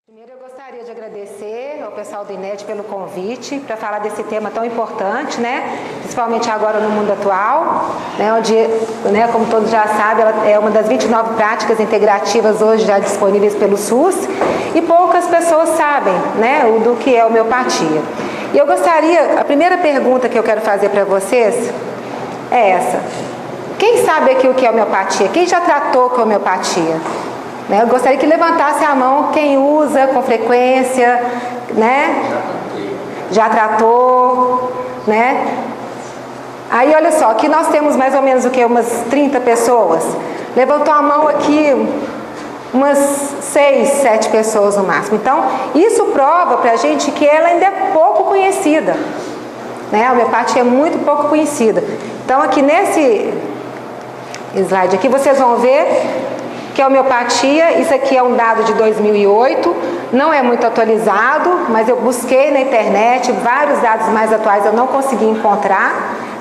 Primeiro, eu gostaria de agradecer ao pessoal do INED pelo convite para falar desse tema tão importante, né? Principalmente agora no mundo atual, né? Onde, né, como todos já sabem, ela é uma das 29 práticas integrativas hoje já disponíveis pelo SUS e poucas pessoas sabem, né, do que é homeopatia. E eu gostaria, a primeira pergunta que eu quero fazer para vocês é essa: quem sabe aqui o que é homeopatia? Quem já tratou com homeopatia? Eu gostaria que levantasse a mão quem usa com frequência, né? Já tratou, né? Aí, olha só, aqui nós temos mais ou menos o que? Umas 30 pessoas. Levantou a mão aqui umas 6, 7 pessoas no máximo. Então, isso prova pra gente que ela ainda é pouco conhecida, né? A homeopatia é muito pouco conhecida. Então, aqui nesse slide aqui, vocês vão ver que a homeopatia, isso aqui é um dado de 2008, não é muito atualizado, mas eu busquei na internet, vários dados mais atuais eu não consegui encontrar,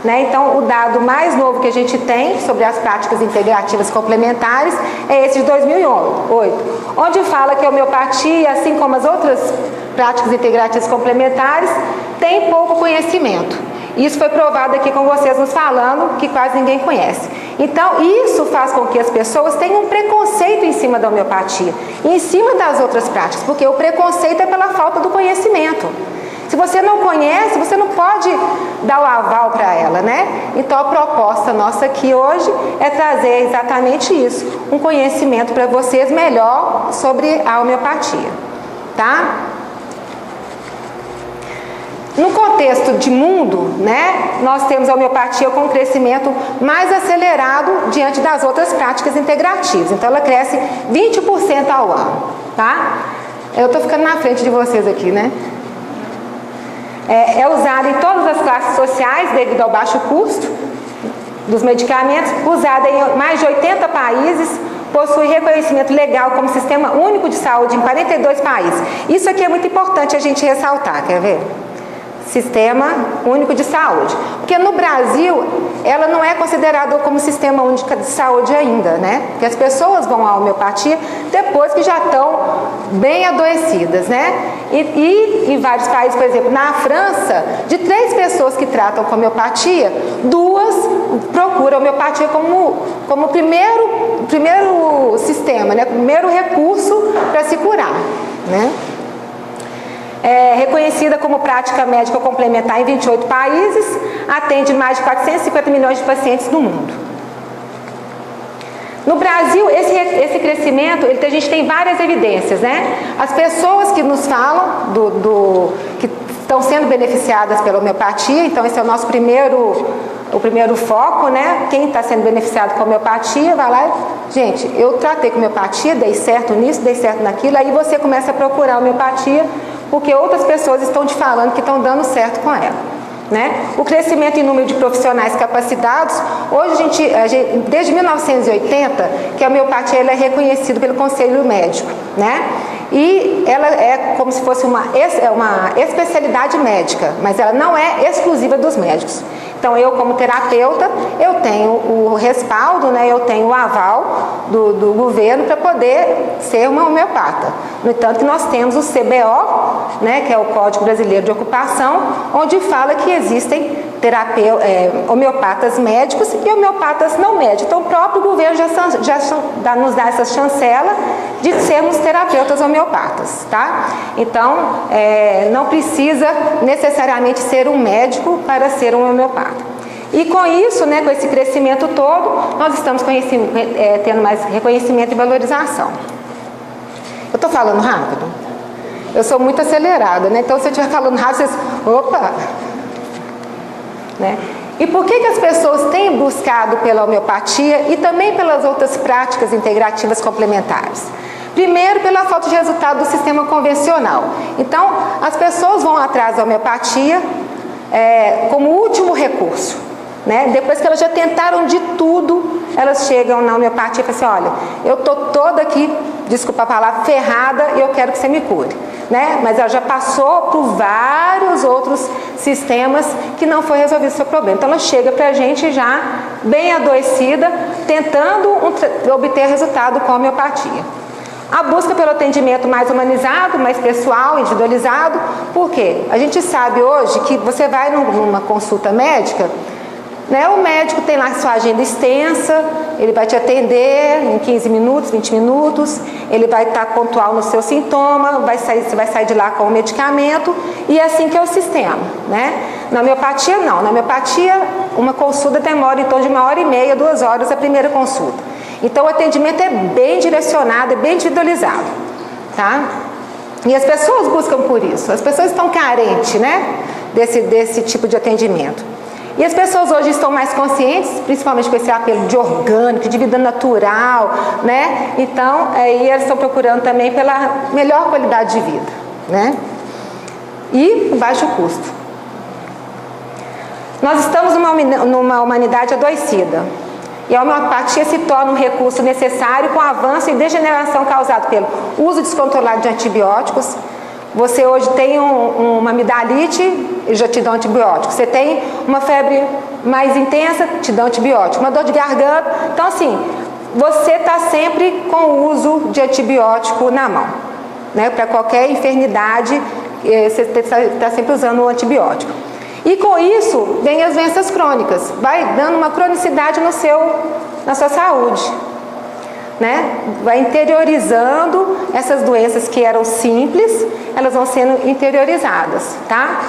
né? Então, o dado mais novo que a gente tem sobre as práticas integrativas complementares é esse de 2008, onde fala que a homeopatia, assim como as outras práticas integrativas complementares, tem pouco conhecimento. Isso foi provado aqui com vocês nos falando que quase ninguém conhece. Então, isso faz com que as pessoas tenham um preconceito em cima da homeopatia, em cima das outras práticas, porque o preconceito é pela falta do conhecimento. Se você não conhece, você não pode dar o aval para ela, né? Então, a proposta nossa aqui hoje é trazer exatamente isso, um conhecimento para vocês melhor sobre a homeopatia, tá? No contexto de mundo, né, nós temos a homeopatia com um crescimento mais acelerado diante das outras práticas integrativas. Então, ela cresce 20% ao ano, tá? Eu estou ficando na frente de vocês aqui, né? É usada em todas as classes sociais devido ao baixo custo dos medicamentos, usada em mais de 80 países, possui reconhecimento legal como sistema único de saúde em 42 países. Isso aqui é muito importante a gente ressaltar, quer ver? Sistema único de saúde, porque no Brasil ela não é considerada como sistema único de saúde ainda, né? Porque as pessoas vão à homeopatia depois que já estão bem adoecidas, né? E em vários países, por exemplo, na França, de 3 pessoas que tratam com homeopatia, 2 procuram a homeopatia como primeiro sistema, né? Primeiro recurso para se curar, né? É reconhecida como prática médica complementar em 28 países, atende mais de 450 milhões de pacientes no mundo. No Brasil, esse crescimento, a gente tem várias evidências, né? As pessoas que nos falam que estão sendo beneficiadas pela homeopatia, então esse é o nosso primeiro foco, né? Quem está sendo beneficiado com a homeopatia, vai lá, gente, eu tratei com homeopatia, dei certo nisso, dei certo naquilo, aí você começa a procurar a homeopatia, porque outras pessoas estão te falando que estão dando certo com ela, né? O crescimento em número de profissionais capacitados, hoje a gente desde 1980, que a homeopatia ela é reconhecida pelo Conselho Médico, né? E ela é como se fosse uma especialidade médica, mas ela não é exclusiva dos médicos. Então, eu como terapeuta, eu tenho o respaldo, né, eu tenho o aval do governo para poder ser uma homeopata. No entanto, que nós temos o CBO, né, que é o Código Brasileiro de Ocupação, onde fala que existem homeopatas médicos e homeopatas não médicos. Então, o próprio governo já nos dá essa chancela de sermos terapeutas homeopatas, tá? Então, não precisa necessariamente ser um médico para ser um homeopata. E com isso, né, com esse crescimento todo, nós estamos tendo mais reconhecimento e valorização. Eu estou falando rápido? Eu sou muito acelerada, né? Então, se eu estiver falando rápido, vocês... Opa! Né? E por que as pessoas têm buscado pela homeopatia e também pelas outras práticas integrativas complementares? Primeiro, pela falta de resultado do sistema convencional. Então, as pessoas vão atrás da homeopatia como último recurso, né? Depois que elas já tentaram de tudo, elas chegam na homeopatia e falam assim: olha, eu estou toda aqui, desculpa a palavra, ferrada e eu quero que você me cure, né? Mas ela já passou por vários outros sistemas que não foi resolvido o seu problema. Então ela chega para a gente já bem adoecida, tentando obter resultado com a homeopatia. A busca pelo atendimento mais humanizado, mais pessoal, individualizado. Por quê? A gente sabe hoje que você vai numa consulta médica, né, o médico tem lá sua agenda extensa, ele vai te atender em 15 minutos, 20 minutos, ele vai estar pontual no seu sintoma, você vai sair de lá com o medicamento, e é assim que é o sistema, né? Na homeopatia, não. Na homeopatia, uma consulta demora em torno de 1h30, 2 horas a primeira consulta. Então, o atendimento é bem direcionado, é bem individualizado, tá? E as pessoas buscam por isso. As pessoas estão carentes, né, desse tipo de atendimento. E as pessoas hoje estão mais conscientes, principalmente com esse apelo de orgânico, de vida natural, né? Então, aí elas estão procurando também pela melhor qualidade de vida, né? E baixo custo. Nós estamos numa humanidade adoecida. E a homeopatia se torna um recurso necessário com o avanço e degeneração causado pelo uso descontrolado de antibióticos. Você hoje tem uma amidalite, eles já te dão antibiótico. Você tem uma febre mais intensa, te dão antibiótico. Uma dor de garganta. Então, assim, você está sempre com o uso de antibiótico na mão, né? Para qualquer enfermidade, você está sempre usando o antibiótico. E com isso, vem as doenças crônicas. Vai dando uma cronicidade na sua saúde, né? Vai interiorizando essas doenças que eram simples, elas vão sendo interiorizadas, tá?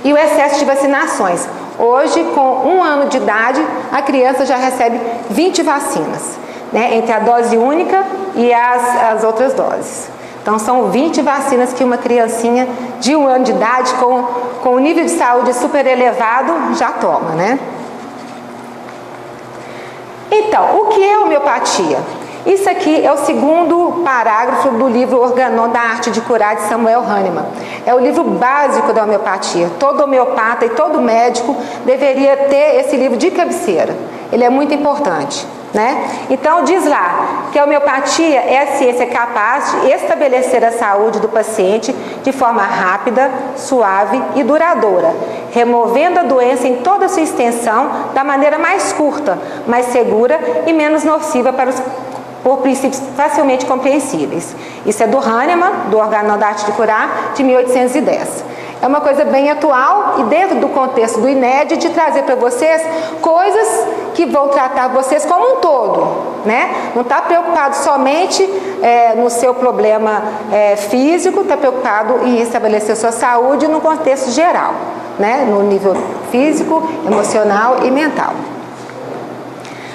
E o excesso de vacinações. Hoje, com 1 ano de idade, a criança já recebe 20 vacinas, né? Entre a dose única e as outras doses. Então, são 20 vacinas que uma criancinha de 1 ano de idade, com o nível de saúde super elevado, já toma, né? Então, o que é homeopatia? Isso aqui é o 2º parágrafo do livro Organon da Arte de Curar, de Samuel Hahnemann. É o livro básico da homeopatia. Todo homeopata e todo médico deveria ter esse livro de cabeceira. Ele é muito importante, né? Então, diz lá que a homeopatia é a ciência capaz de estabelecer a saúde do paciente de forma rápida, suave e duradoura, removendo a doença em toda a sua extensão da maneira mais curta, mais segura e menos nociva por princípios facilmente compreensíveis. Isso é do Hahnemann, do Organon da Arte de Curar, de 1810. É uma coisa bem atual e dentro do contexto do INED de trazer para vocês coisas que vão tratar vocês como um todo, né? Não está preocupado somente no seu problema físico, está preocupado em estabelecer sua saúde no contexto geral, né? No nível físico, emocional e mental.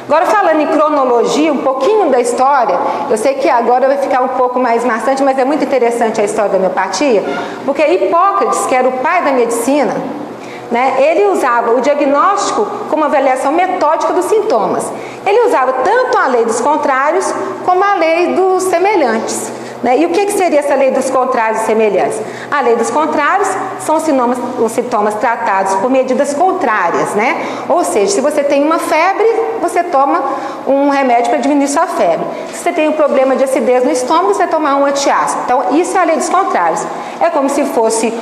Agora, falando em cronologia, um pouquinho da história, eu sei que agora vai ficar um pouco mais maçante, mas é muito interessante a história da homeopatia, porque Hipócrates, que era o pai da medicina, né, ele usava o diagnóstico como avaliação metódica dos sintomas. Ele usava tanto a lei dos contrários como a lei dos semelhantes. Né? E o que seria essa lei dos contrários e semelhantes? A lei dos contrários são os sintomas tratados por medidas contrárias, né? Ou seja, se você tem uma febre, você toma um remédio para diminuir sua febre. Se você tem um problema de acidez no estômago, você toma um antiácido. Então, isso é a lei dos contrários. É como se fosse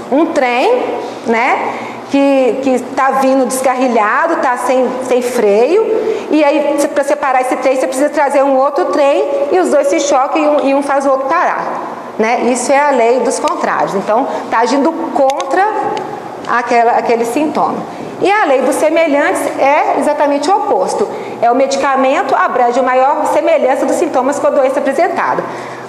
um trem, né? Que está vindo descarrilhado, está sem freio, e aí para separar esse trem você precisa trazer um outro trem e os dois se chocam e um faz o outro parar, né? Isso é a lei dos contrários. Então está agindo contra aquele sintoma. E a lei dos semelhantes é exatamente o oposto. É o medicamento abrange a maior semelhança dos sintomas com a doença apresentada.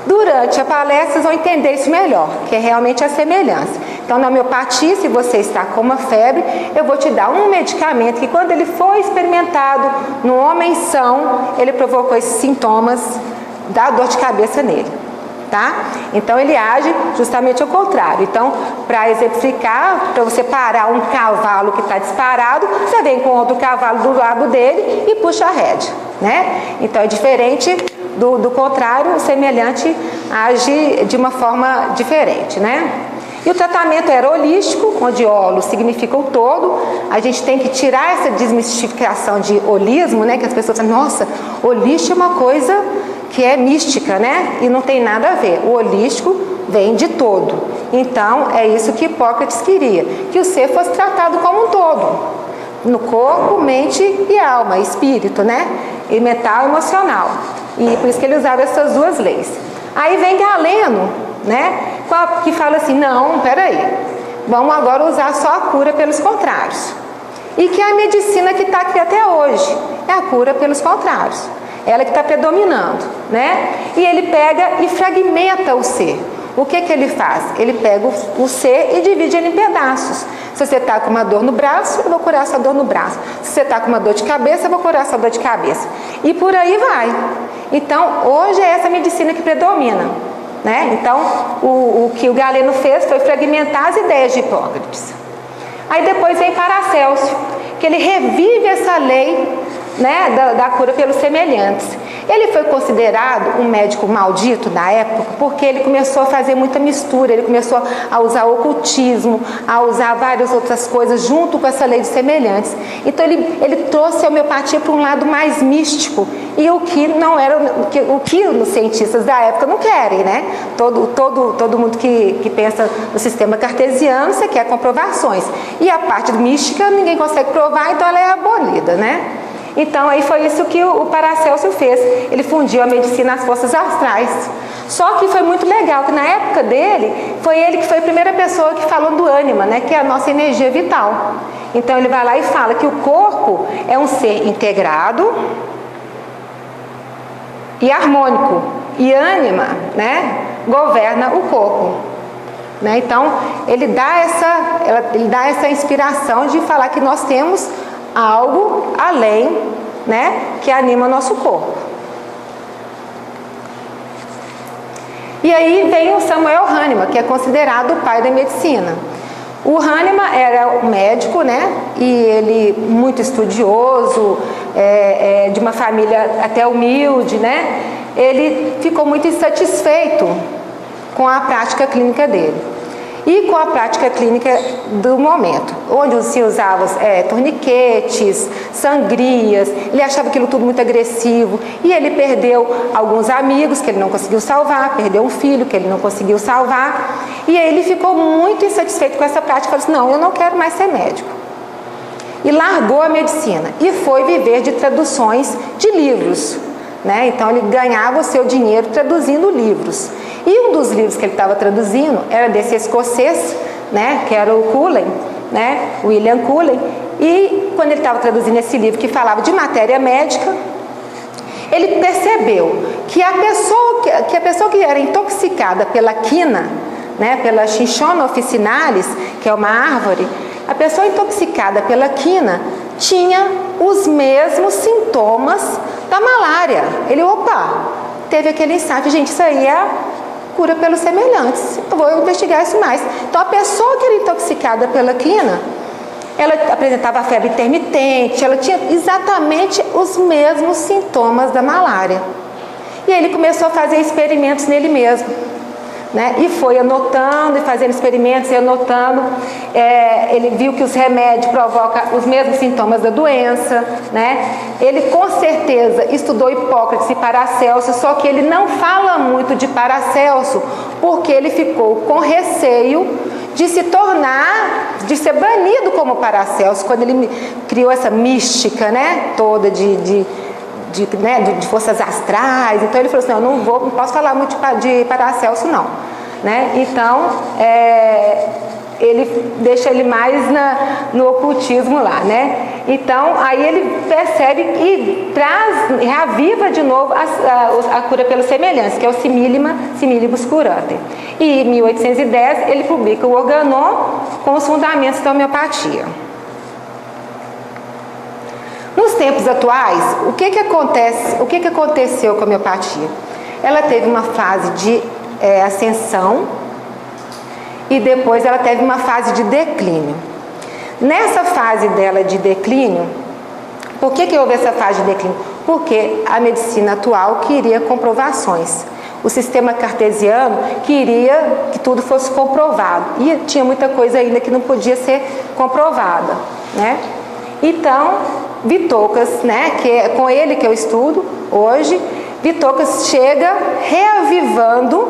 Durante a palestra, vocês vão entender isso melhor, que é realmente a semelhança. Então, na homeopatia, se você está com uma febre, eu vou te dar um medicamento que, quando ele foi experimentado no homem são, ele provocou esses sintomas da dor de cabeça nele. Tá? Então, ele age justamente ao contrário. Então, para exemplificar, para você parar um cavalo que está disparado, você vem com outro cavalo do lado dele e puxa a rédea, né? Então, é diferente do contrário, o semelhante age de uma forma diferente, né? E o tratamento era holístico, onde holo significa o todo. A gente tem que tirar essa desmistificação de holismo, né? Que as pessoas falam, nossa, holístico é uma coisa que é mística, né? E não tem nada a ver. O holístico vem de todo. Então, é isso que Hipócrates queria, que o ser fosse tratado como um todo, no corpo, mente e alma, espírito, né? E mental e emocional. E por isso que ele usava essas duas leis. Aí vem Galeno, né, que fala assim, não, peraí, vamos agora usar só a cura pelos contrários. E que é a medicina que está aqui até hoje, é a cura pelos contrários. Ela que está predominando, né? E ele pega e fragmenta o ser. O que ele faz? Ele pega o ser e divide ele em pedaços. Se você está com uma dor no braço, eu vou curar essa dor no braço. Se você está com uma dor de cabeça, eu vou curar essa dor de cabeça. E por aí vai. Então, hoje é essa medicina que predomina, né? Então, o que o Galeno fez foi fragmentar as ideias de Hipócrates. Aí depois vem Paracelso, que ele revive essa lei, né, da cura pelos semelhantes. Ele foi considerado um médico maldito na época porque ele começou a fazer muita mistura, ele começou a usar ocultismo, a usar várias outras coisas junto com essa lei dos semelhantes. Então ele trouxe a homeopatia para um lado mais místico, e o que não era, o que os cientistas da época não querem, né? Todo mundo que pensa no sistema cartesiano, você quer comprovações. E a parte mística ninguém consegue provar, então ela é abolida, né? Então, aí foi isso que o Paracelso fez. Ele fundiu a medicina às forças astrais. Só que foi muito legal, que na época dele, foi ele que foi a primeira pessoa que falou do ânima, né, que é a nossa energia vital. Então, ele vai lá e fala que o corpo é um ser integrado e harmônico. E ânima, né, governa o corpo. Né? Então, ele dá essa inspiração de falar que nós temos algo além, né, que anima o nosso corpo. E aí vem o Samuel Hahnemann, que é considerado o pai da medicina. O Hahnemann era um médico, né, e ele muito estudioso, de uma família até humilde, né. Ele ficou muito insatisfeito com a prática clínica dele e com a prática clínica do momento, onde se usavam torniquetes, sangrias. Ele achava aquilo tudo muito agressivo, e ele perdeu alguns amigos que ele não conseguiu salvar, perdeu um filho que ele não conseguiu salvar, e aí ele ficou muito insatisfeito com essa prática. Falou assim, não, eu não quero mais ser médico. E largou a medicina e foi viver de traduções de livros, né? Então ele ganhava o seu dinheiro traduzindo livros. E um dos livros que ele estava traduzindo era desse escocês, né, que era o Cullen, né, William Cullen. E quando ele estava traduzindo esse livro que falava de matéria médica, ele percebeu que a pessoa que era intoxicada pela quina, né, pela Cinchona officinalis, que é uma árvore, a pessoa intoxicada pela quina tinha os mesmos sintomas da malária. Ele, teve aquele insight, gente, isso aí é cura pelos semelhantes, eu vou investigar isso mais. Então, a pessoa que era intoxicada pela quina, ela apresentava febre intermitente, ela tinha exatamente os mesmos sintomas da malária. E aí ele começou a fazer experimentos nele mesmo, né? E foi anotando e fazendo experimentos e anotando. Ele viu que os remédios provocam os mesmos sintomas da doença, né? Ele com certeza estudou Hipócrates e Paracelso, só que ele não fala muito de Paracelso porque ele ficou com receio de se tornar, de ser banido como Paracelso, quando ele criou essa mística, né, toda de forças astrais. Então ele falou assim, não posso falar muito de Paracelso não, né? Então ele deixa ele mais no ocultismo lá, né? Então aí ele percebe e reaviva de novo a cura pelos semelhantes, que é o Similibus Curantem. E em 1810 ele publica o Organon com os fundamentos da homeopatia. Nos tempos atuais, o que aconteceu com a homeopatia? Ela teve uma fase de ascensão e depois ela teve uma fase de declínio. Nessa fase dela de declínio, por que houve essa fase de declínio? Porque a medicina atual queria comprovações. O sistema cartesiano queria que tudo fosse comprovado e tinha muita coisa ainda que não podia ser comprovada, né? Então, Vithokas, né, que é com ele que eu estudo hoje, Vithokas chega reavivando,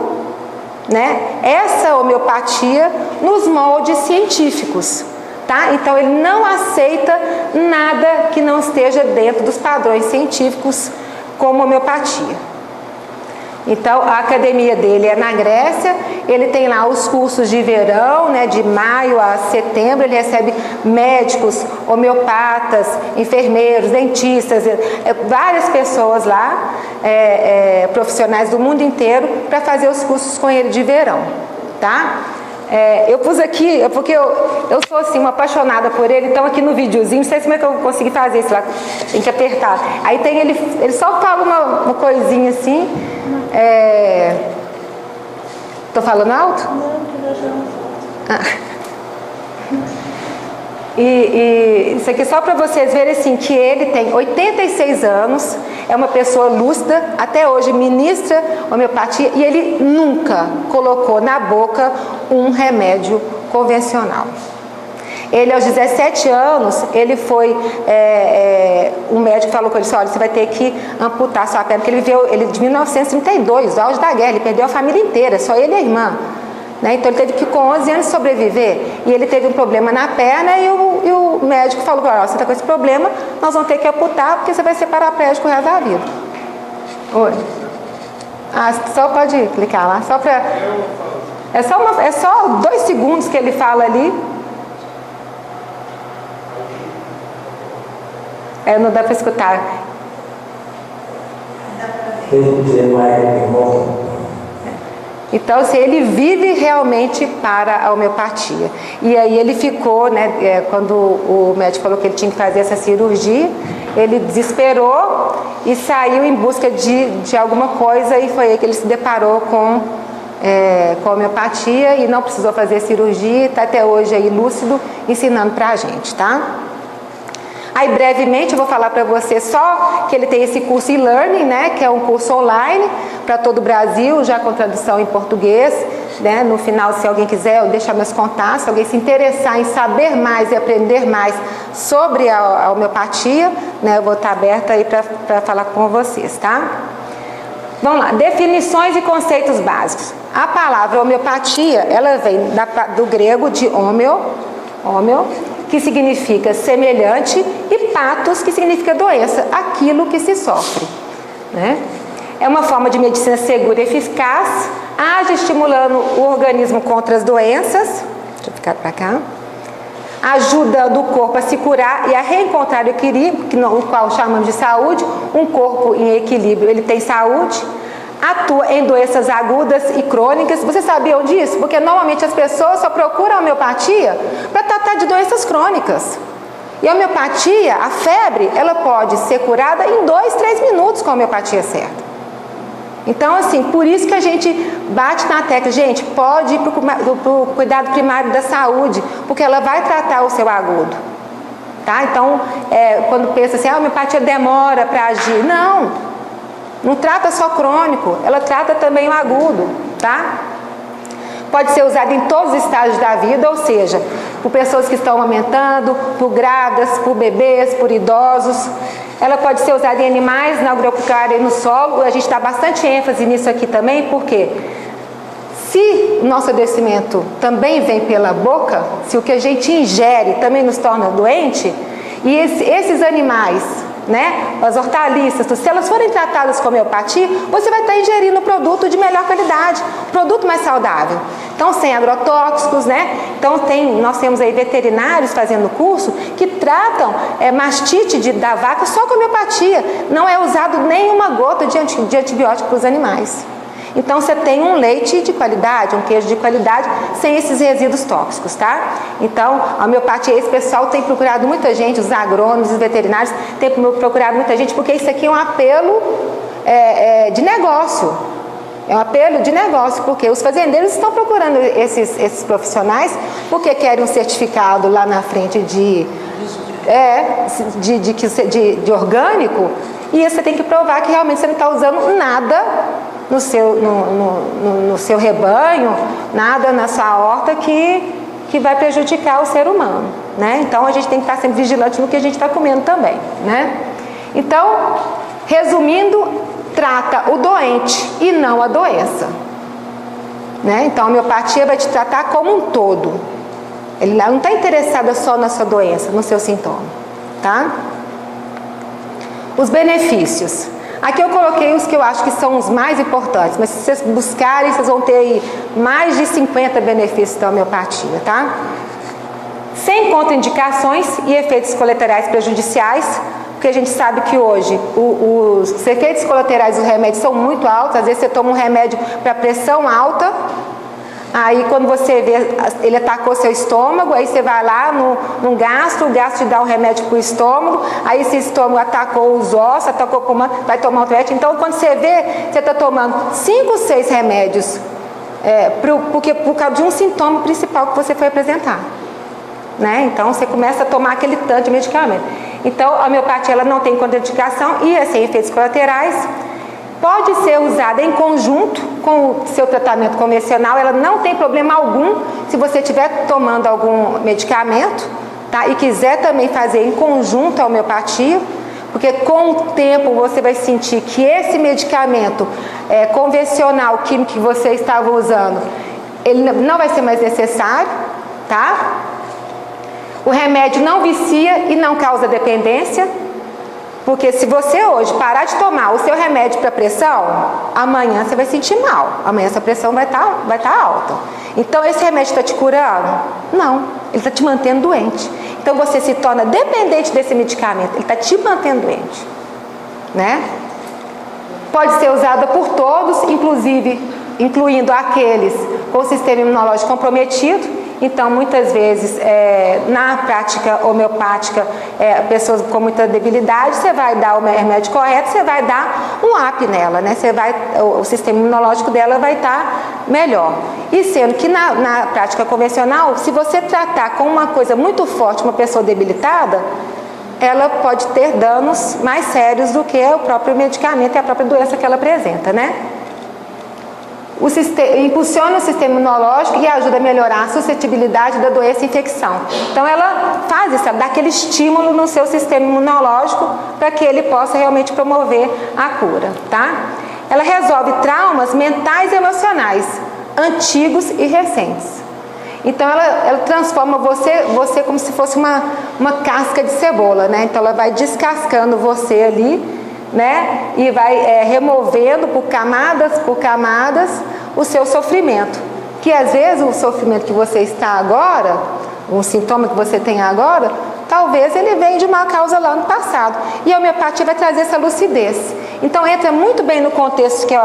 né, essa homeopatia nos moldes científicos, tá? Então ele não aceita nada que não esteja dentro dos padrões científicos como homeopatia. Então, a academia dele é na Grécia, ele tem lá os cursos de verão, né, de maio a setembro, ele recebe médicos, homeopatas, enfermeiros, dentistas, várias pessoas lá, profissionais do mundo inteiro, para fazer os cursos com ele de verão, tá? Eu pus aqui, porque eu sou assim, uma apaixonada por ele, então aqui no videozinho, não sei como é que eu consegui fazer isso lá, tem que apertar. Aí tem ele só fala uma coisinha assim, tô falando alto? Não, E isso aqui só para vocês verem assim, que ele tem 86 anos, é uma pessoa lúcida, até hoje ministra homeopatia e ele nunca colocou na boca um remédio convencional. Ele, aos 17 anos, ele foi, um médico falou com ele, olha, você vai ter que amputar sua perna, porque ele de 1932, no auge da guerra, ele perdeu a família inteira, só ele e a irmã. Né? Então ele teve que com 11 anos sobreviver e ele teve um problema na perna e o médico falou, olha, você está com esse problema, nós vamos ter que amputar porque você vai ser paraplégico o resto da vida. Oi. Só pode clicar lá, só para... É só 2 segundos que ele fala ali. Não dá para escutar. Então, assim, ele vive realmente para a homeopatia. E aí ele ficou, né, quando o médico falou que ele tinha que fazer essa cirurgia, ele desesperou e saiu em busca de alguma coisa e foi aí que ele se deparou com a homeopatia e não precisou fazer cirurgia, está até hoje aí lúcido, ensinando para a gente, tá? Aí, brevemente, eu vou falar para você só que ele tem esse curso e-learning, né, que é um curso online para todo o Brasil, já com tradução em português, né, no final, se alguém quiser, eu deixo meus contatos, se alguém se interessar em saber mais e aprender mais sobre a homeopatia, né, eu vou estar aberta aí para falar com vocês, tá? Vamos lá, definições e conceitos básicos. A palavra homeopatia, ela vem do grego de homeo, que significa semelhante, e patos, que significa doença, aquilo que se sofre, né? É uma forma de medicina segura e eficaz, age estimulando o organismo contra as doenças, deixa eu ficar para cá, ajudando o corpo a se curar e a reencontrar o equilíbrio, o qual chamamos de saúde. Um corpo em equilíbrio, ele tem saúde. Atua em doenças agudas e crônicas. Vocês sabiam disso? Porque normalmente as pessoas só procuram a homeopatia para tratar de doenças crônicas. E a homeopatia, a febre, ela pode ser curada em 2, 3 minutos com a homeopatia certa. Então, assim, por isso que a gente bate na tecla, gente, pode ir para o cuidado primário da saúde, porque ela vai tratar o seu agudo. Tá? Então, quando pensa assim, a homeopatia demora para agir. Não trata só crônico, ela trata também o agudo, tá? Pode ser usada em todos os estágios da vida, ou seja, por pessoas que estão amamentando, por grávidas, por bebês, por idosos. Ela pode ser usada em animais, na agropecuária e no solo. A gente dá bastante ênfase nisso aqui também, porque se o nosso adoecimento também vem pela boca, se o que a gente ingere também nos torna doente, e esses animais, né, as hortaliças, se elas forem tratadas com homeopatia, você vai estar ingerindo produto de melhor qualidade, produto mais saudável. Então, sem agrotóxicos, né? Então, nós temos aí veterinários fazendo curso que tratam mastite da vaca só com homeopatia. Não é usado nenhuma gota de antibiótico para os animais. Então, você tem um leite de qualidade, um queijo de qualidade, sem esses resíduos tóxicos, tá? Então, a homeopatia, esse pessoal tem procurado muita gente, os agrônomos, os veterinários, tem procurado muita gente, porque isso aqui é um apelo de negócio. É um apelo de negócio, porque os fazendeiros estão procurando esses profissionais, porque querem um certificado lá na frente de orgânico, e você tem que provar que realmente você não está usando nada no seu rebanho, nada na sua horta que vai prejudicar o ser humano, né? Então a gente tem que estar sempre vigilante no que a gente está comendo também, né? Então, resumindo, trata o doente e não a doença, né? Então a homeopatia vai te tratar como um todo. Ele não está interessada só na sua doença, no seu sintoma, tá? Os benefícios. Aqui eu coloquei os que eu acho que são os mais importantes, mas se vocês buscarem, vocês vão ter aí mais de 50 benefícios da homeopatia, tá? Sem contraindicações e efeitos colaterais prejudiciais, porque a gente sabe que hoje os efeitos colaterais dos remédios são muito altos. Às vezes você toma um remédio para pressão alta, aí quando você vê, ele atacou seu estômago, aí você vai lá no gastro, o gastro te dá um remédio para o estômago, aí esse estômago atacou os ossos, atacou o pulmão, vai tomar outro remédio. Então quando você vê, você está tomando 5, 6 remédios, por causa de um sintoma principal que você foi apresentar. Né? Então você começa a tomar aquele tanto de medicamento. Então a homeopatia ela não tem contraindicação e é sem efeitos colaterais. Pode ser usada em conjunto com o seu tratamento convencional, ela não tem problema algum se você estiver tomando algum medicamento, tá? E quiser também fazer em conjunto a homeopatia, porque com o tempo você vai sentir que esse medicamento convencional, químico que você estava usando, ele não vai ser mais necessário, tá? O remédio não vicia e não causa dependência, porque se você hoje parar de tomar o seu remédio para pressão, amanhã você vai sentir mal, amanhã essa pressão vai estar alta. Então esse remédio está te curando? Não, ele está te mantendo doente. Então você se torna dependente desse medicamento, ele está te mantendo doente, né? Pode ser usada por todos, incluindo aqueles com o sistema imunológico comprometido. Então, muitas vezes, na prática homeopática, pessoas com muita debilidade, você vai dar o remédio correto, você vai dar um up nela, né? O sistema imunológico dela vai estar melhor. E sendo que na prática convencional, se você tratar com uma coisa muito forte uma pessoa debilitada, ela pode ter danos mais sérios do que o próprio medicamento e a própria doença que ela apresenta, né? Impulsiona o sistema imunológico e ajuda a melhorar a suscetibilidade da doença e infecção. Então ela faz isso, ela dá aquele estímulo no seu sistema imunológico para que ele possa realmente promover a cura, tá? Ela resolve traumas mentais e emocionais, antigos e recentes. Então ela transforma você como se fosse uma casca de cebola, né? Então ela vai descascando você ali, né? E vai removendo por camadas o seu sofrimento, que às vezes o sofrimento que você está agora, o sintoma que você tem agora, talvez ele venha de uma causa lá no passado, e a homeopatia vai trazer essa lucidez. Então entra muito bem no contexto que a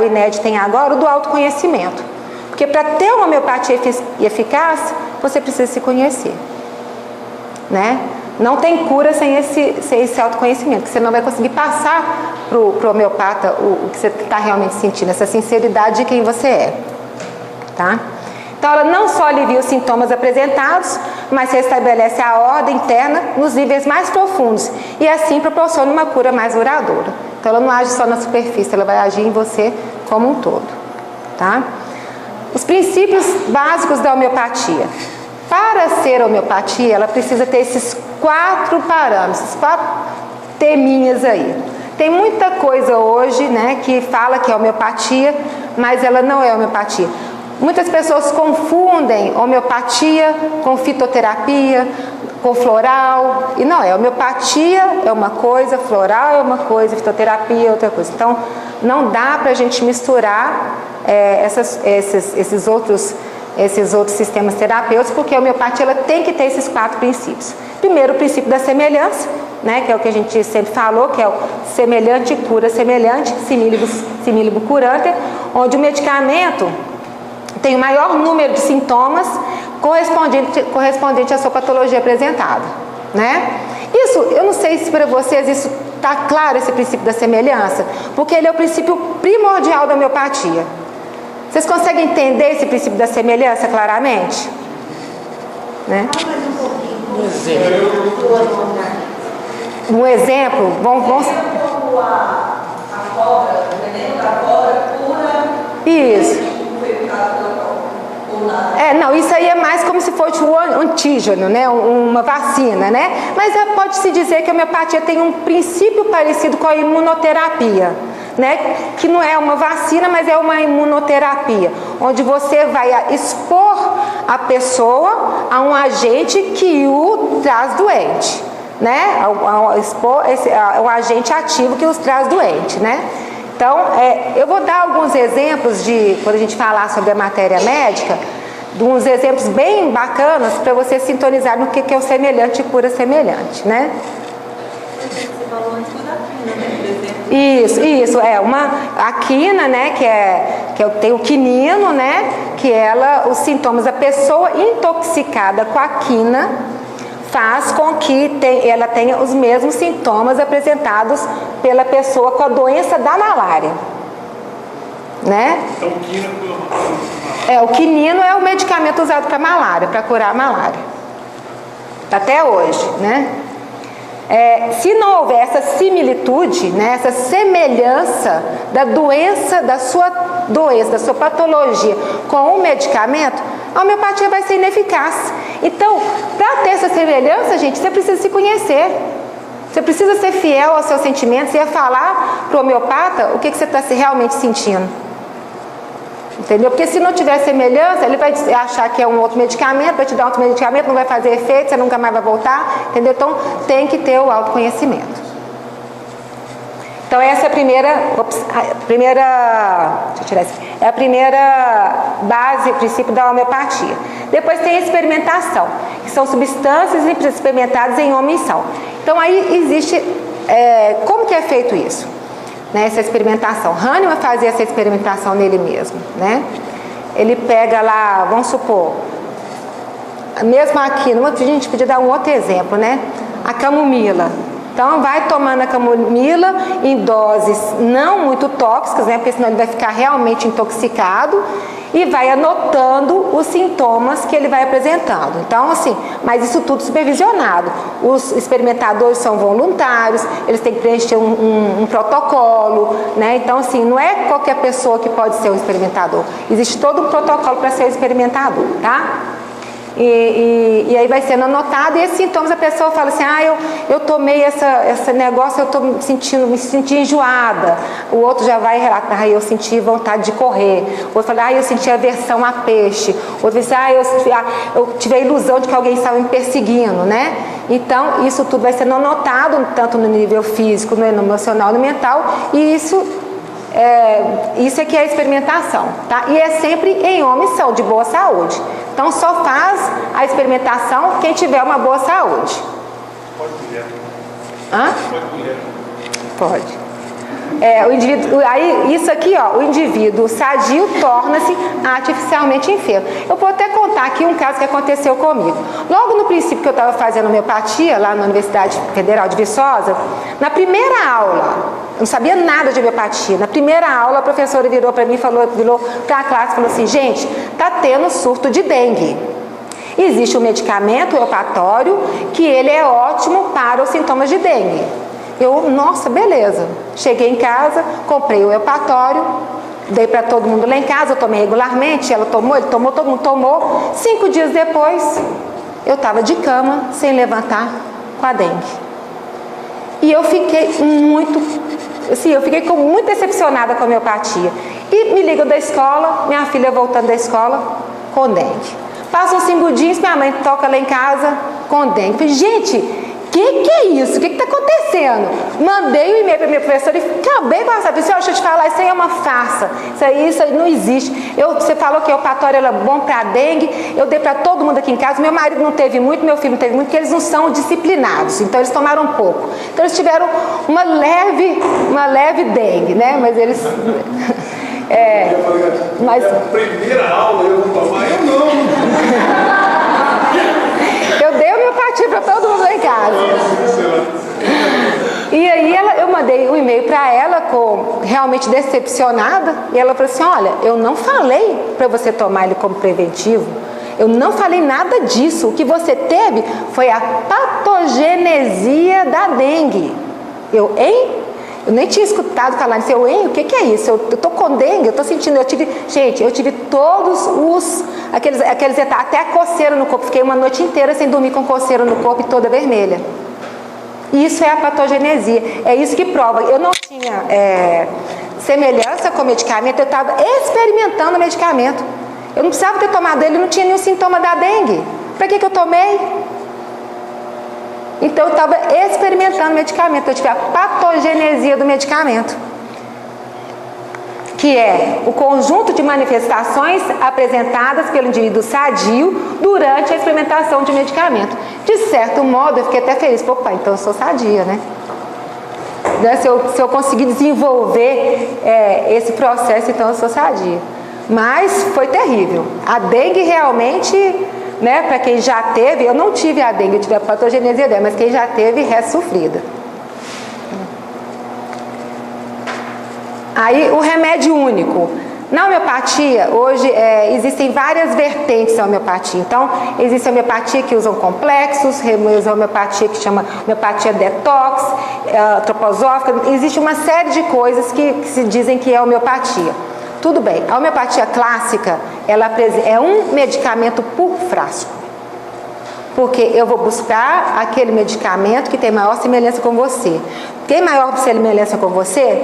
INED tem agora, o do autoconhecimento, porque para ter uma homeopatia eficaz, você precisa se conhecer, né? Não tem cura sem esse autoconhecimento, que você não vai conseguir passar para o homeopata o que você está realmente sentindo, essa sinceridade de quem você é, tá? Então ela não só alivia os sintomas apresentados, mas restabelece a ordem interna nos níveis mais profundos e assim proporciona uma cura mais duradoura. Então ela não age só na superfície, ela vai agir em você como um todo, tá? Os princípios básicos da homeopatia. Para ser homeopatia, ela precisa ter esses 4 parâmetros, esses 4 teminhas aí. Tem muita coisa hoje, né, que fala que é homeopatia, mas ela não é homeopatia. Muitas pessoas confundem homeopatia com fitoterapia, com floral, e não é. Homeopatia é uma coisa, floral é uma coisa, fitoterapia é outra coisa. Então, não dá para a gente misturar esses outros sistemas terapêuticos, porque a homeopatia ela tem que ter esses 4 princípios. Primeiro, o princípio da semelhança, né, que é o que a gente sempre falou, que é o semelhante cura semelhante, simílibo curante, onde o medicamento tem o maior número de sintomas correspondente à sua patologia apresentada, né? Isso, eu não sei se para vocês isso está claro, esse princípio da semelhança, porque ele é o princípio primordial da homeopatia. Vocês conseguem entender esse princípio da semelhança claramente? Né? Um exemplo, vamos... A cobra, o veneno da cobra cura... Isso. Não, isso aí é mais como se fosse um antígeno, né? Uma vacina, né? Mas pode-se dizer que a homeopatia tem um princípio parecido com a imunoterapia, né? Que não é uma vacina, mas é uma imunoterapia, onde você vai expor a pessoa a um agente que o traz doente, né, o agente ativo que os traz doente, né? Então, eu vou dar alguns exemplos de, quando a gente falar sobre a matéria médica, de uns exemplos bem bacanas para você sintonizar no que é o semelhante e cura semelhante, né? Você falou antes da quina, né, por Isso, exemplo. a quina, né, que tem o quinino, né, que os sintomas da pessoa intoxicada com a quina faz com que ela tenha os mesmos sintomas apresentados pela pessoa com a doença da malária, né? Então, quina o quinino é o medicamento usado para malária, para curar a malária, até hoje, né? Se não houver essa similitude, né, essa semelhança da doença, da sua patologia com o medicamento, a homeopatia vai ser ineficaz. Então, para ter essa semelhança, gente, você precisa se conhecer. Você precisa ser fiel aos seus sentimentos e falar para o homeopata o que você está realmente sentindo. Entendeu? Porque se não tiver semelhança, ele vai achar que é um outro medicamento, vai te dar outro medicamento, não vai fazer efeito, você nunca mais vai voltar, entendeu? Então, tem que ter o autoconhecimento. Então, essa é a primeira base, princípio da homeopatia. Depois tem a experimentação, que são substâncias experimentadas em homem são. Então, aí existe... como que é feito isso? Né, essa experimentação. Hahnemann fazia essa experimentação nele mesmo, né? Ele pega lá, vamos supor, mesmo aqui, a gente podia dar um outro exemplo, né? A camomila. Então, vai tomando a camomila em doses não muito tóxicas, né? Porque senão ele vai ficar realmente intoxicado, e vai anotando os sintomas que ele vai apresentando. Então, assim, mas isso tudo supervisionado. Os experimentadores são voluntários, eles têm que preencher um protocolo, né? Então, assim, não é qualquer pessoa que pode ser um experimentador. Existe todo um protocolo para ser um experimentador, tá? E aí vai sendo anotado, e esses sintomas a pessoa fala assim, eu tomei esse negócio, eu estou me senti enjoada. O outro já vai relatar, eu senti vontade de correr. O outro fala, eu senti aversão a peixe. O outro diz, eu tive a ilusão de que alguém estava me perseguindo, né? Então, isso tudo vai sendo anotado, tanto no nível físico, no emocional, no mental, e isso é que é a experimentação, tá? E é sempre em homens de boa saúde. Então, só faz a experimentação quem tiver uma boa saúde. Pode mulher. Hã? Pode mulher. Pode. O indivíduo, aí, isso aqui, ó, o indivíduo sadio torna-se artificialmente enfermo. Eu vou até contar aqui um caso que aconteceu comigo. Logo no princípio que eu estava fazendo homeopatia, lá na Universidade Federal de Viçosa, na primeira aula, eu não sabia nada de homeopatia. Na primeira aula, a professora virou para mim, virou para a classe e falou assim, gente, está tendo surto de dengue. Existe um medicamento homeopatório que ele é ótimo para os sintomas de dengue. Nossa, beleza. Cheguei em casa, comprei o homeopatório, dei para todo mundo lá em casa, eu tomei regularmente, ela tomou, ele tomou, todo mundo tomou. 5 dias depois, eu estava de cama, sem levantar, com a dengue. E eu fiquei muito decepcionada com a homeopatia. E me ligam da escola, minha filha voltando da escola, com dengue. Passam 5 dias, minha mãe toca lá em casa, com dengue. Falei, gente, que é isso? O que está acontecendo? Mandei um e-mail para minha professora e acabei com essa pessoa. Deixa eu te falar, isso aí é uma farsa. Isso aí não existe. Você falou que o homeopatório era bom para dengue. Eu dei para todo mundo aqui em casa. Meu marido não teve muito, meu filho não teve muito, porque eles não são disciplinados. Então, eles tomaram pouco. Então, eles tiveram uma leve dengue, né? Mas eles... mas a primeira aula eu vou tomar, eu não. Eu dei homeopatia para todo mundo lá em casa. E aí eu mandei um e-mail para ela, realmente decepcionada, e ela falou assim, olha, eu não falei para você tomar ele como preventivo, eu não falei nada disso, o que você teve foi a patogenesia da dengue. Eu nem tinha escutado falar nisso. O que é isso? Eu tô com dengue, eu tô sentindo, eu tive todos aqueles até a coceira no corpo. Fiquei uma noite inteira sem dormir com coceira no corpo e toda vermelha. Isso é a patogenesia. É isso que prova. Eu não tinha semelhança com o medicamento, eu estava experimentando o medicamento. Eu não precisava ter tomado ele, não tinha nenhum sintoma da dengue. Para que eu tomei? Então eu estava experimentando medicamento, eu tive a patogenesia do medicamento, que é o conjunto de manifestações apresentadas pelo indivíduo sadio durante a experimentação de medicamento. De certo modo, eu fiquei até feliz, opa, então eu sou sadia, né? Se eu conseguir desenvolver esse processo, então eu sou sadia. Mas foi terrível. A dengue realmente, né, para quem já teve, eu não tive a dengue, eu tive a patogenesia dela, mas quem já teve, ressofrida. Aí o remédio único. Na homeopatia, hoje existem várias vertentes da homeopatia. Então, existe a homeopatia que usam complexos, existe a homeopatia que chama homeopatia detox, antroposófica. Existe uma série de coisas que se dizem que é homeopatia. Tudo bem, a homeopatia clássica, ela é um medicamento por frasco. Porque eu vou buscar aquele medicamento que tem maior semelhança com você. Tem maior semelhança com você?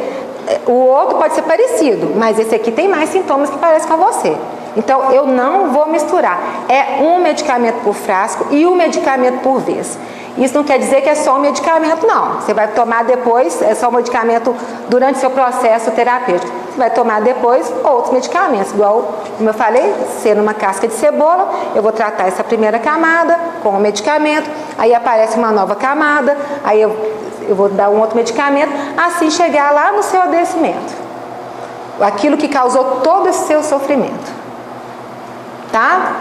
O outro pode ser parecido, mas esse aqui tem mais sintomas que parecem com você. Então, eu não vou misturar. É um medicamento por frasco e um medicamento por vez. Isso não quer dizer que é só um medicamento, não. Você vai tomar depois, é só um medicamento durante o seu processo terapêutico. Você vai tomar depois outros medicamentos, igual, como eu falei, sendo uma casca de cebola, eu vou tratar essa primeira camada com o medicamento, aí aparece uma nova camada, aí eu vou dar um outro medicamento, assim chegar lá no seu adoecimento. Aquilo que causou todo esse seu sofrimento. Tá?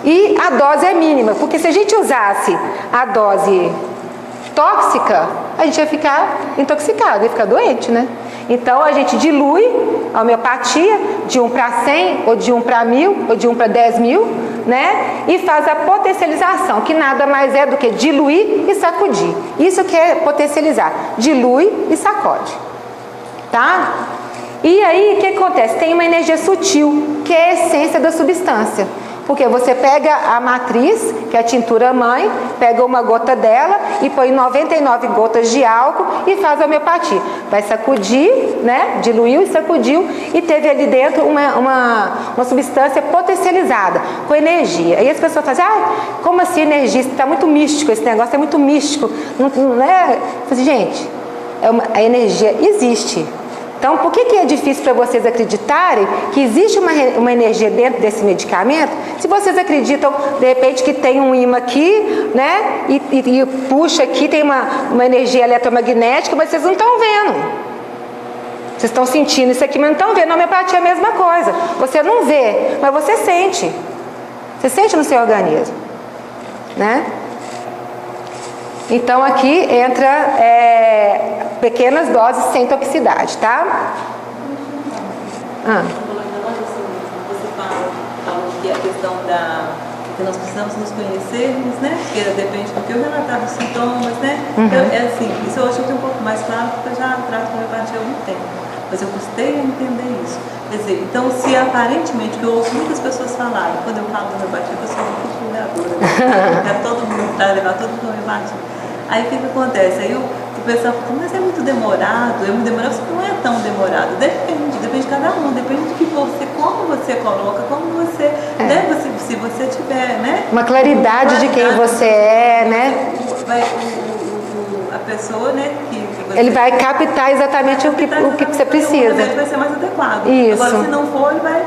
E a dose é mínima, porque se a gente usasse a dose tóxica, a gente ia ficar intoxicado, ia ficar doente, né? Então a gente dilui a homeopatia de 1 para 100, ou de 1 para 1000, ou de 1 para 10.000, né? E faz a potencialização, que nada mais é do que diluir e sacudir. Isso que é potencializar, dilui e sacode, tá? E aí o que acontece? Tem uma energia sutil, que é a essência da substância. Porque você pega a matriz, que é a tintura mãe, pega uma gota dela e põe 99 gotas de álcool e faz a homeopatia. Vai sacudir, né? Diluiu e sacudiu e teve ali dentro uma substância potencializada, com energia. Aí as pessoas fazem, como assim energia? Está muito místico, esse negócio é muito místico. Não é? Assim, gente, a energia existe. Então, por que é difícil para vocês acreditarem que existe uma energia dentro desse medicamento? Se vocês acreditam, de repente, que tem um ímã aqui, né? E puxa aqui, tem uma energia eletromagnética, mas vocês não estão vendo. Vocês estão sentindo isso aqui, mas não estão vendo. A homeopatia é a mesma coisa. Você não vê, mas você sente. Você sente no seu organismo, né? Então aqui entra pequenas doses sem toxicidade, tá? Você falou que a questão que nós precisamos nos conhecermos, né? Que depende do que eu relatar dos sintomas, né? Então, assim, isso hoje eu tenho um pouco mais claro, porque eu já trato com homeopatia há algum tempo. Mas eu custei a entender isso. Quer dizer, então se aparentemente, que eu ouço muitas pessoas falarem, quando eu falo de homeopatia, eu sou muito julgadora, né? Todo mundo para levar todo mundo homeopatia. Aí o que acontece? Aí o pessoal fala, mas é muito demorado, não é tão demorado, depende de cada um, depende de que como você coloca, como você, né, se você tiver, né? Uma claridade de quem você é, né? A pessoa, né, ele vai captar exatamente o que você precisa. O vai ser mais adequado. Isso. Agora, se não for, ele vai...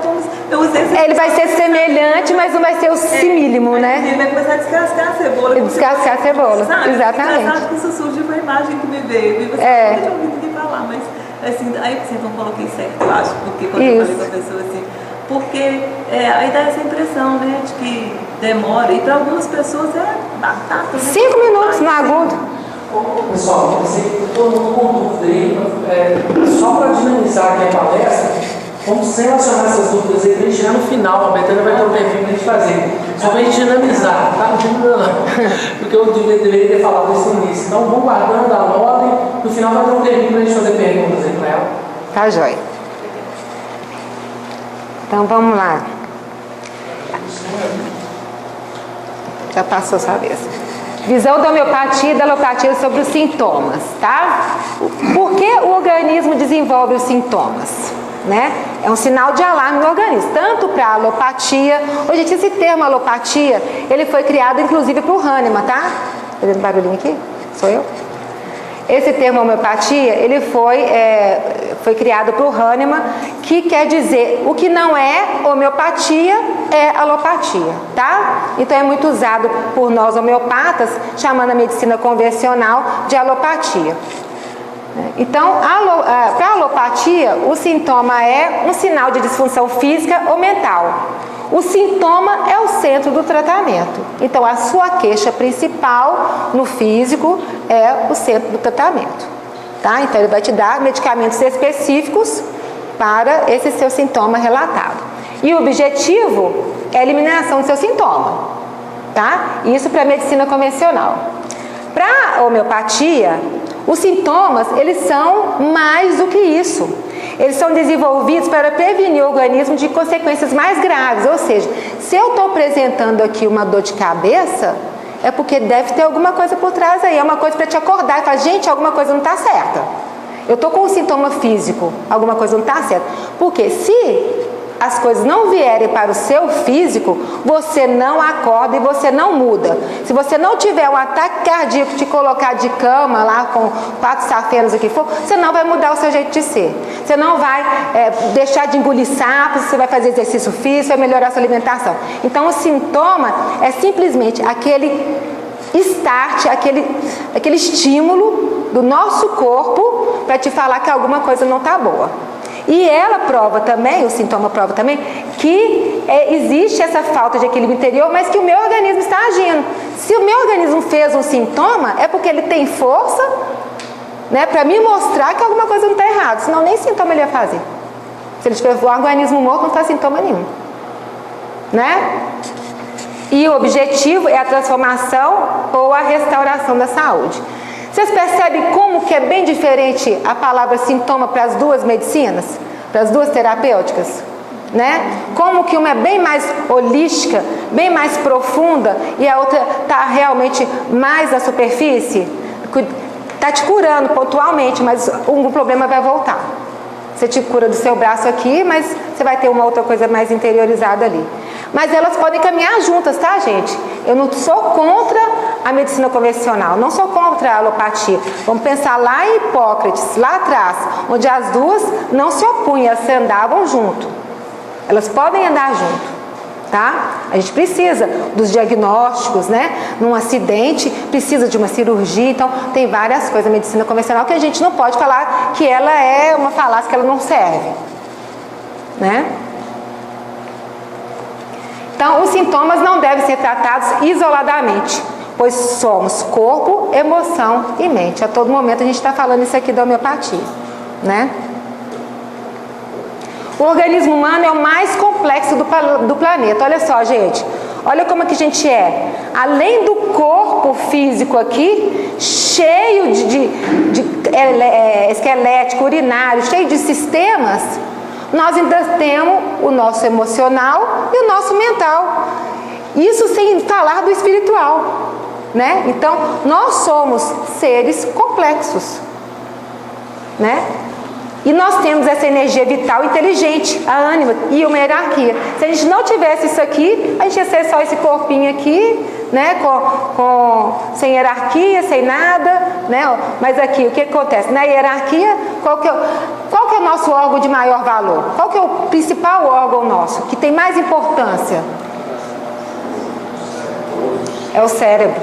Ele vai ser semelhante, mas não vai ser o simílimo, né? Ele vai começar a descascar a cebola. Descascar a cebola, sabe? exatamente. Engraçado que isso surge uma imagem que me veio. E você não tinha ouvido ninguém falar, mas assim, aí então coloquei certo, eu acho, porque quando eu falei com a pessoa assim, porque aí dá essa impressão, né, de que demora, e para algumas pessoas é batata. Né? 5 minutos no agudo. Pessoal, eu sei que todo mundo com dúvida aí, só para dinamizar aqui a palestra, vamos relacionar essas dúvidas aí para a gente chegar no final. A Betânia vai ter um tempinho para a gente fazer. Só para a gente dinamizar, tá? Não dinamiza não. Porque eu deveria ter falado isso no início. Então vamos guardando a ordem, no final vai ter um tempinho para a gente fazer perguntas aí para ela. Tá jóia. Então vamos lá. Já passou sua vez. Visão da homeopatia e da alopatia sobre os sintomas, tá? Por que o organismo desenvolve os sintomas? Né? É um sinal de alarme no organismo, tanto para a alopatia. Hoje, esse termo alopatia, ele foi criado inclusive por Hahnemann, tá? fazendo barulhinho aqui? Sou eu? Esse termo homeopatia, ele foi criado por Hahnemann, que quer dizer o que não é homeopatia é alopatia, tá? Então é muito usado por nós homeopatas, chamando a medicina convencional de alopatia. Então, para a alopatia, o sintoma é um sinal de disfunção física ou mental. O sintoma é o centro do tratamento. Então, a sua queixa principal no físico é o centro do tratamento. Tá? Então, ele vai te dar medicamentos específicos para esse seu sintoma relatado. E o objetivo é a eliminação do seu sintoma. Tá? Isso para a medicina convencional. Para a homeopatia, os sintomas, eles são mais do que isso. Eles são desenvolvidos para prevenir o organismo de consequências mais graves. Ou seja, se eu estou apresentando aqui uma dor de cabeça, é porque deve ter alguma coisa por trás aí. É uma coisa para te acordar e falar, gente, alguma coisa não está certa. Eu estou com um sintoma físico, alguma coisa não está certa. Porque se as coisas não vierem para o seu físico, você não acorda e você não muda. Se você não tiver um ataque cardíaco, te colocar de cama lá com 4 safenas, o que for, você não vai mudar o seu jeito de ser. Você não vai deixar de engolir sapos, você vai fazer exercício físico, vai melhorar a sua alimentação. Então o sintoma é simplesmente aquele start, aquele estímulo do nosso corpo para te falar que alguma coisa não está boa. E ela prova também, o sintoma prova também, que existe essa falta de equilíbrio interior, mas que o meu organismo está agindo. Se o meu organismo fez um sintoma, é porque ele tem força, né, para me mostrar que alguma coisa não está errada, senão nem sintoma ele ia fazer. Se ele tiver o organismo morto, não faz sintoma nenhum. Né? E o objetivo é a transformação ou a restauração da saúde. Vocês percebem como que é bem diferente a palavra sintoma para as duas medicinas? Para as duas terapêuticas? Né? Como que uma é bem mais holística, bem mais profunda, e a outra está realmente mais na superfície? Está te curando pontualmente, mas um problema vai voltar. Você te cura do seu braço aqui, mas você vai ter uma outra coisa mais interiorizada ali. Mas elas podem caminhar juntas, tá, gente? Eu não sou contra a medicina convencional, não sou contra a alopatia. Vamos pensar lá em Hipócrates, lá atrás, onde as duas não se opunham, elas andavam junto. Elas podem andar junto, tá? A gente precisa dos diagnósticos, né? Num acidente, precisa de uma cirurgia, então tem várias coisas. A medicina convencional que a gente não pode falar que ela é uma falácia, que ela não serve, né? Então, os sintomas não devem ser tratados isoladamente, pois somos corpo, emoção e mente. A todo momento a gente está falando isso aqui da homeopatia, né? O organismo humano é o mais complexo do planeta. Olha só, gente. Olha como é que a gente é. Além do corpo físico aqui, cheio de esquelético, urinário, cheio de sistemas, nós ainda temos o nosso emocional e o nosso mental. Isso sem falar do espiritual, né? Então, nós somos seres complexos, né? E nós temos essa energia vital inteligente, a ânima e uma hierarquia. Se a gente não tivesse isso aqui, a gente ia ser só esse corpinho aqui, né? Sem hierarquia, sem nada, né? Mas aqui, o que acontece? Na hierarquia, qual que é o nosso órgão de maior valor? Qual que é o principal órgão nosso, que tem mais importância? É o cérebro.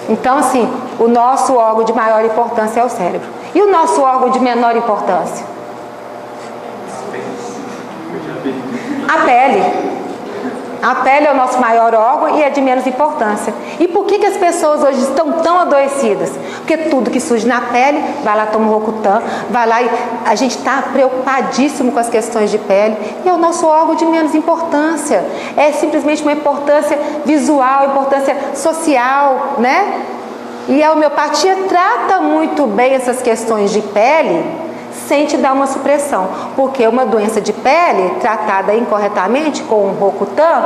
Então, assim, o nosso órgão de maior importância é o cérebro. E o nosso órgão de menor importância? A pele. A pele é o nosso maior órgão e é de menos importância. E por que as pessoas hoje estão tão adoecidas? Porque tudo que surge na pele, vai lá, toma um Rocutan, vai lá e a gente está preocupadíssimo com as questões de pele. E é o nosso órgão de menos importância. É simplesmente uma importância visual, importância social, né? E a homeopatia trata muito bem essas questões de pele sem te dar uma supressão. Porque uma doença de pele tratada incorretamente com um Rocutan,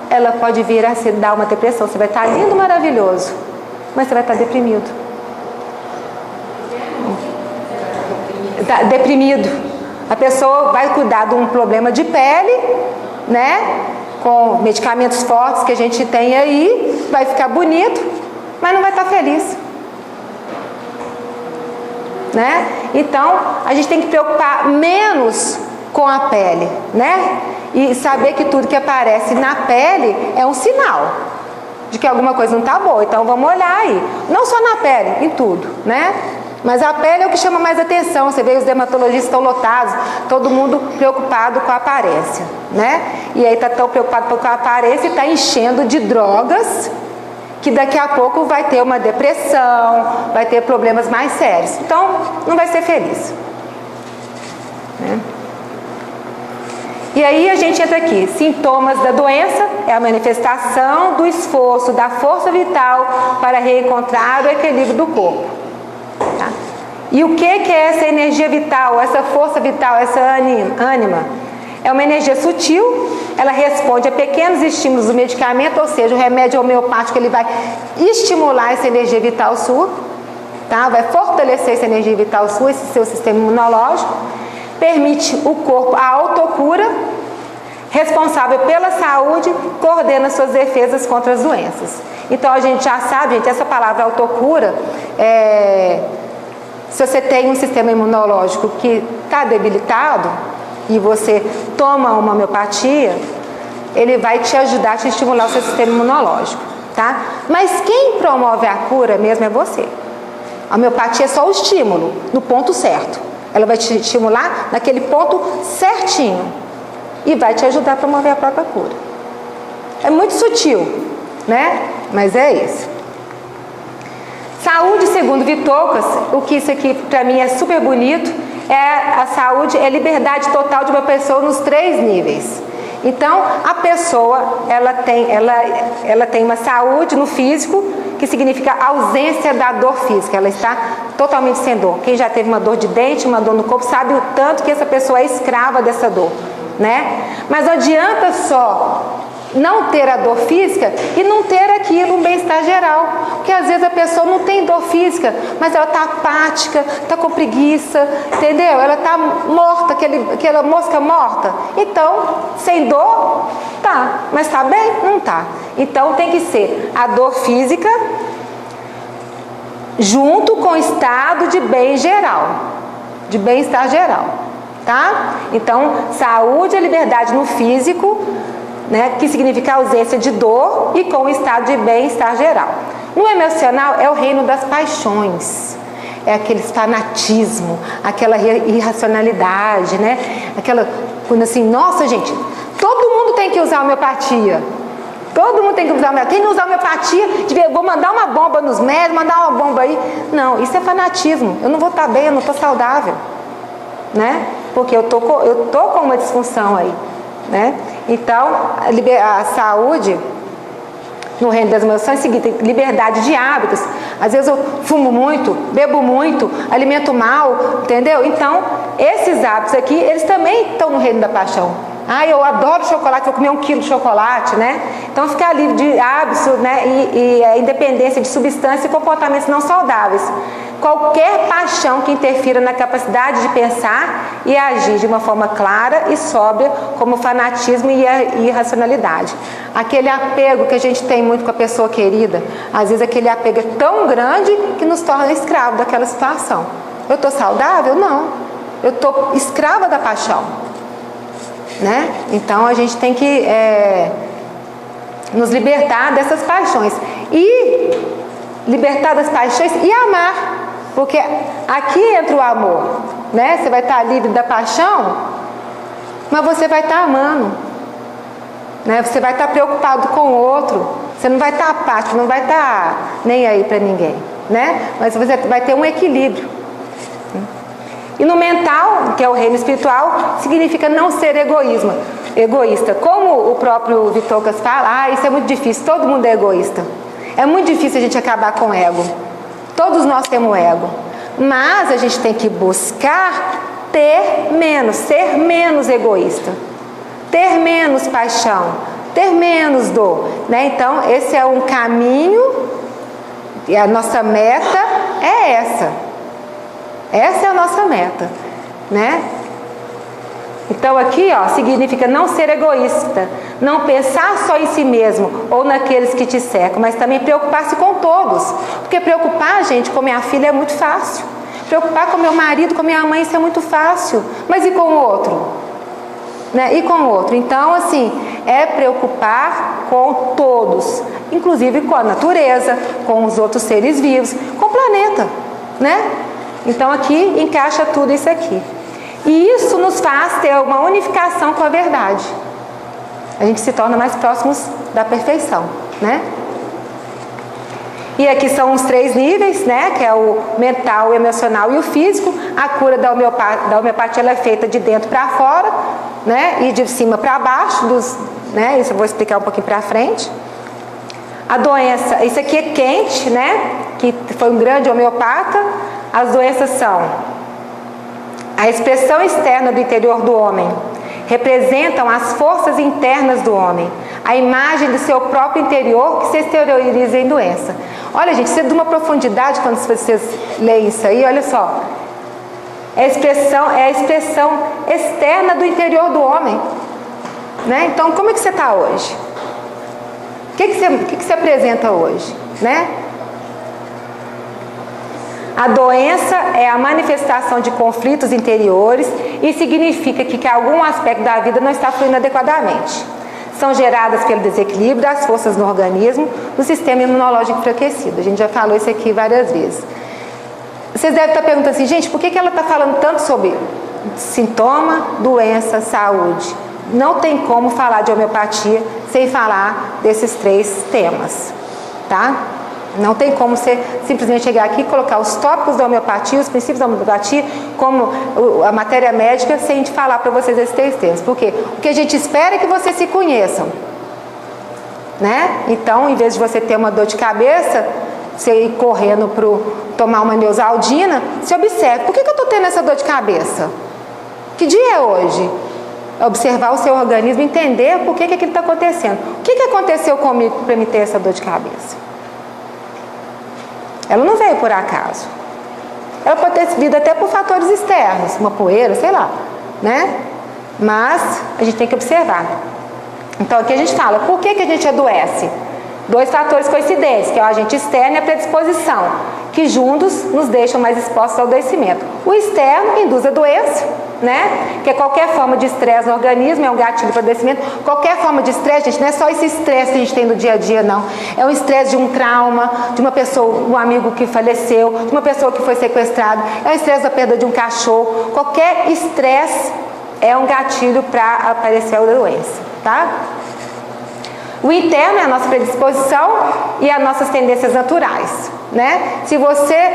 ela pode vir a se dar uma depressão. Você vai estar lindo, maravilhoso, mas você vai estar deprimido. Deprimido. A pessoa vai cuidar de um problema de pele, né? com medicamentos fortes que a gente tem aí, vai ficar bonito, mas não vai estar feliz. Né? Então, a gente tem que preocupar menos com a pele, né? E saber que tudo que aparece na pele é um sinal de que alguma coisa não está boa. Então, vamos olhar aí. Não só na pele, em tudo, né? Mas a pele é o que chama mais atenção. Você vê, os dermatologistas estão lotados, todo mundo preocupado com a aparência, né? E aí está tão preocupado com a aparência e está enchendo de drogas, que daqui a pouco vai ter uma depressão, vai ter problemas mais sérios. Então, não vai ser feliz. Né? E aí a gente entra aqui. Sintomas da doença é a manifestação do esforço, da força vital para reencontrar o equilíbrio do corpo. Tá? E o que é essa energia vital, essa força vital, essa ânima? É uma energia sutil, ela responde a pequenos estímulos do medicamento, ou seja, o remédio homeopático ele vai estimular essa energia vital sua, tá? Vai fortalecer essa energia vital sua, esse seu sistema imunológico, permite o corpo a autocura, responsável pela saúde, coordena suas defesas contra as doenças. Então a gente já sabe, gente, essa palavra autocura, se você tem um sistema imunológico que está debilitado, e você toma uma homeopatia, ele vai te ajudar a te estimular o seu sistema imunológico, tá? Mas quem promove a cura mesmo é você. A homeopatia é só o estímulo, no ponto certo. Ela vai te estimular naquele ponto certinho e vai te ajudar a promover a própria cura. É muito sutil, né? Mas é isso. Saúde, segundo Vitocas, o que isso aqui para mim é super bonito, a saúde é liberdade total de uma pessoa nos 3 níveis. Então, a pessoa, ela tem uma saúde no físico, que significa ausência da dor física. Ela está totalmente sem dor. Quem já teve uma dor de dente, uma dor no corpo, sabe o tanto que essa pessoa é escrava dessa dor, né? Mas não adianta só não ter a dor física e não ter aquilo, um bem-estar geral. Porque às vezes a pessoa não tem dor física, mas ela está apática, está com preguiça, entendeu? Ela está morta, aquela mosca morta. Então, sem dor, tá. Mas está bem? Não tá. Então tem que ser a dor física junto com o estado de bem geral, de bem-estar geral, tá? Então, saúde é liberdade no físico, né, que significa ausência de dor e com o estado de bem-estar geral. No emocional é o reino das paixões, é aquele fanatismo, aquela irracionalidade, né? Aquela, quando assim, nossa gente, todo mundo tem que usar homeopatia. Todo mundo tem que usar homeopatia. Quem não usar homeopatia, vou mandar uma bomba nos médicos, mandar uma bomba aí. Não, isso é fanatismo. Eu não vou estar bem, eu não estou saudável, né? Porque eu tô com uma disfunção aí, né? Então, a saúde no reino das emoções é o seguinte: liberdade de hábitos. Às vezes eu fumo muito, bebo muito, alimento mal, entendeu? Então, esses hábitos aqui, eles também estão no reino da paixão. Eu adoro chocolate, vou comer 1 quilo de chocolate, né? Então, ficar livre de hábitos, né? E a independência de substâncias e comportamentos não saudáveis. Qualquer paixão que interfira na capacidade de pensar e agir de uma forma clara e sóbria, como fanatismo e irracionalidade. Aquele apego que a gente tem muito com a pessoa querida, às vezes aquele apego é tão grande que nos torna escravo daquela situação. Eu estou saudável? Não. Eu estou escrava da paixão, né? Então a gente tem que nos libertar dessas paixões e libertar das paixões e amar, porque aqui entra o amor, né? Você vai estar livre da paixão, mas você vai estar amando, né? Você vai estar preocupado com o outro, você não vai estar apático, não vai estar nem aí para ninguém, né? Mas você vai ter um equilíbrio. E no mental, que é o reino espiritual, significa não ser egoísta. Como o próprio Vitocas fala, isso é muito difícil, todo mundo é egoísta. É muito difícil a gente acabar com o ego. Todos nós temos ego. Mas a gente tem que buscar ser menos egoísta. Ter menos paixão, ter menos dor, né? Então, esse é um caminho e a nossa meta é essa. Essa é a nossa meta, né? Então aqui, ó, significa não ser egoísta, não pensar só em si mesmo ou naqueles que te cercam, mas também preocupar-se com todos. Porque preocupar, gente, com minha filha é muito fácil. Preocupar com meu marido, com minha mãe, isso é muito fácil. Mas e com o outro? Né? E com o outro? Então, assim, é preocupar com todos, inclusive com a natureza, com os outros seres vivos, com o planeta, né? Então aqui encaixa tudo isso aqui. E isso nos faz ter uma unificação com a verdade. A gente se torna mais próximos da perfeição, né? E aqui são os 3 níveis, né? Que é o mental, o emocional e o físico. A cura da homeopatia ela é feita de dentro para fora, né? E de cima para baixo, né? Isso eu vou explicar um pouquinho para frente. A doença, isso aqui é Kent, né? Que foi um grande homeopata. As doenças são a expressão externa do interior do homem, representam as forças internas do homem, a imagem do seu próprio interior que se exterioriza em doença. Olha, gente, isso é de uma profundidade quando vocês leem isso aí, olha só. É a expressão externa do interior do homem, né? Então, como é que você está hoje? O que você apresenta hoje, né? A doença é a manifestação de conflitos interiores e significa que algum aspecto da vida não está fluindo adequadamente. São geradas pelo desequilíbrio das forças no organismo, do sistema imunológico enfraquecido. A gente já falou isso aqui várias vezes. Vocês devem estar perguntando assim, gente, por que ela está falando tanto sobre sintoma, doença, saúde? Não tem como falar de homeopatia sem falar desses 3 temas, tá? Não tem como você simplesmente chegar aqui e colocar os tópicos da homeopatia, os princípios da homeopatia, como a matéria médica, sem a gente falar para vocês esses 3 temas. Por quê? O que a gente espera é que vocês se conheçam, né? Então, em vez de você ter uma dor de cabeça, você ir correndo para tomar uma Neosaldina, se observe, por que eu estou tendo essa dor de cabeça? Que dia é hoje? É observar o seu organismo, entender por que aquilo está acontecendo. O que aconteceu comigo para me ter essa dor de cabeça? Ela não veio por acaso. Ela pode ter vindo até por fatores externos, uma poeira, sei lá, né? Mas a gente tem que observar. Então aqui a gente fala, por que a gente adoece? 2 fatores coincidentes, que é o agente externo e a predisposição, que juntos nos deixam mais expostos ao adoecimento. O externo induz a doença, né? Que é qualquer forma de estresse no organismo, é um gatilho para o adoecimento. Qualquer forma de estresse, gente, não é só esse estresse que a gente tem no dia a dia, não. É um estresse de um trauma, de uma pessoa, um amigo que faleceu, de uma pessoa que foi sequestrada, é o estresse da perda de um cachorro. Qualquer estresse é um gatilho para aparecer a doença, tá? O interno é a nossa predisposição e as nossas tendências naturais, né? Se você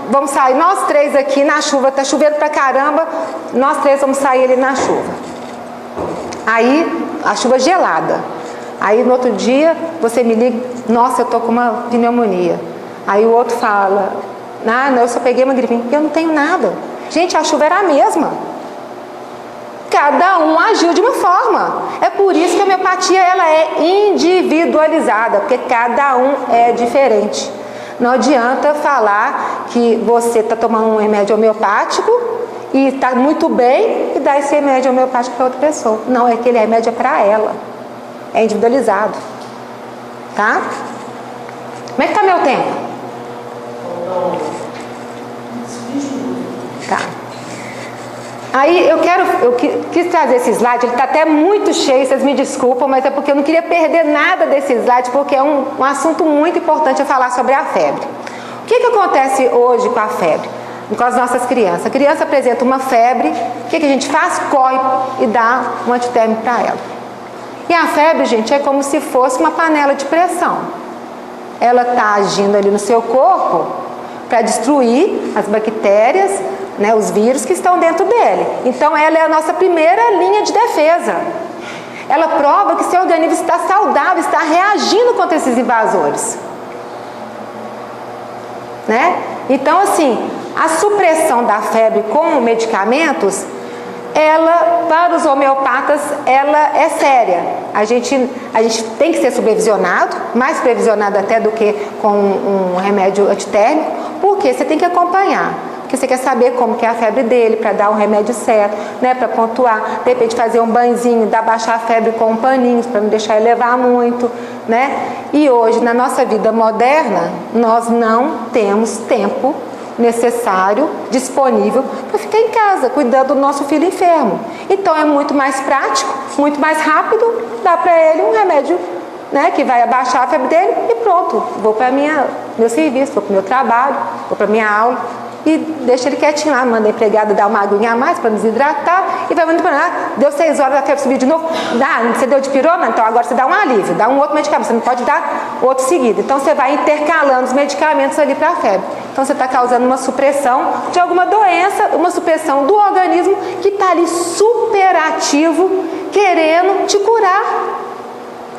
vamos sair nós 3 aqui na chuva, tá chovendo pra caramba, nós 3 vamos sair ali na chuva. Aí, a chuva gelada. Aí no outro dia, você me liga, nossa, eu tô com uma pneumonia. Aí o outro fala, não, eu só peguei uma gripinha, eu não tenho nada. Gente, a chuva era a mesma. Cada um agiu de uma forma. É por isso que a homeopatia ela é individualizada, porque cada um é diferente. Não adianta falar que você está tomando um remédio homeopático e está muito bem e dar esse remédio homeopático para outra pessoa. Não, aquele remédio é para ela. É individualizado. Tá? Como é que está meu tempo? Tá. Aí eu quis trazer esse slide, ele está até muito cheio, vocês me desculpam, mas é porque eu não queria perder nada desse slide, porque é um assunto muito importante a falar sobre a febre. O que acontece hoje com a febre? Com as nossas crianças. A criança apresenta uma febre, o que a gente faz? Corre e dá um antitérmico para ela. E a febre, gente, é como se fosse uma panela de pressão. Ela está agindo ali no seu corpo para destruir as bactérias, né, os vírus que estão dentro dele. Então ela é a nossa primeira linha de defesa. Ela prova que seu organismo está saudável, está reagindo contra esses invasores, né? Então assim, a supressão da febre com medicamentos, ela, para os homeopatas, ela é séria. A gente tem que ser supervisionado, mais supervisionado até do que com um remédio antitérmico, porque você tem que acompanhar. porque você quer saber como que é a febre dele, para dar o remédio certo, né? Para pontuar, de repente fazer um banhozinho, baixar a febre com paninhos, para não deixar ele levar muito, né? E hoje, na nossa vida moderna, nós não temos tempo necessário, disponível, para ficar em casa, cuidando do nosso filho enfermo. Então é muito mais prático, muito mais rápido, dá para ele um remédio, né, que vai abaixar a febre dele e pronto, vou para meu serviço, vou para o meu trabalho, vou para minha aula e deixa ele quietinho lá, manda a empregada dar uma aguinha a mais para desidratar e vai mandando para lá, deu 6 horas, a febre subiu de novo, você deu de pirona, então agora você dá um alívio, dá um outro medicamento, você não pode dar outro seguido, então você vai intercalando os medicamentos ali para a febre. Então você está causando uma supressão de alguma doença, uma supressão do organismo que está ali superativo, querendo te curar.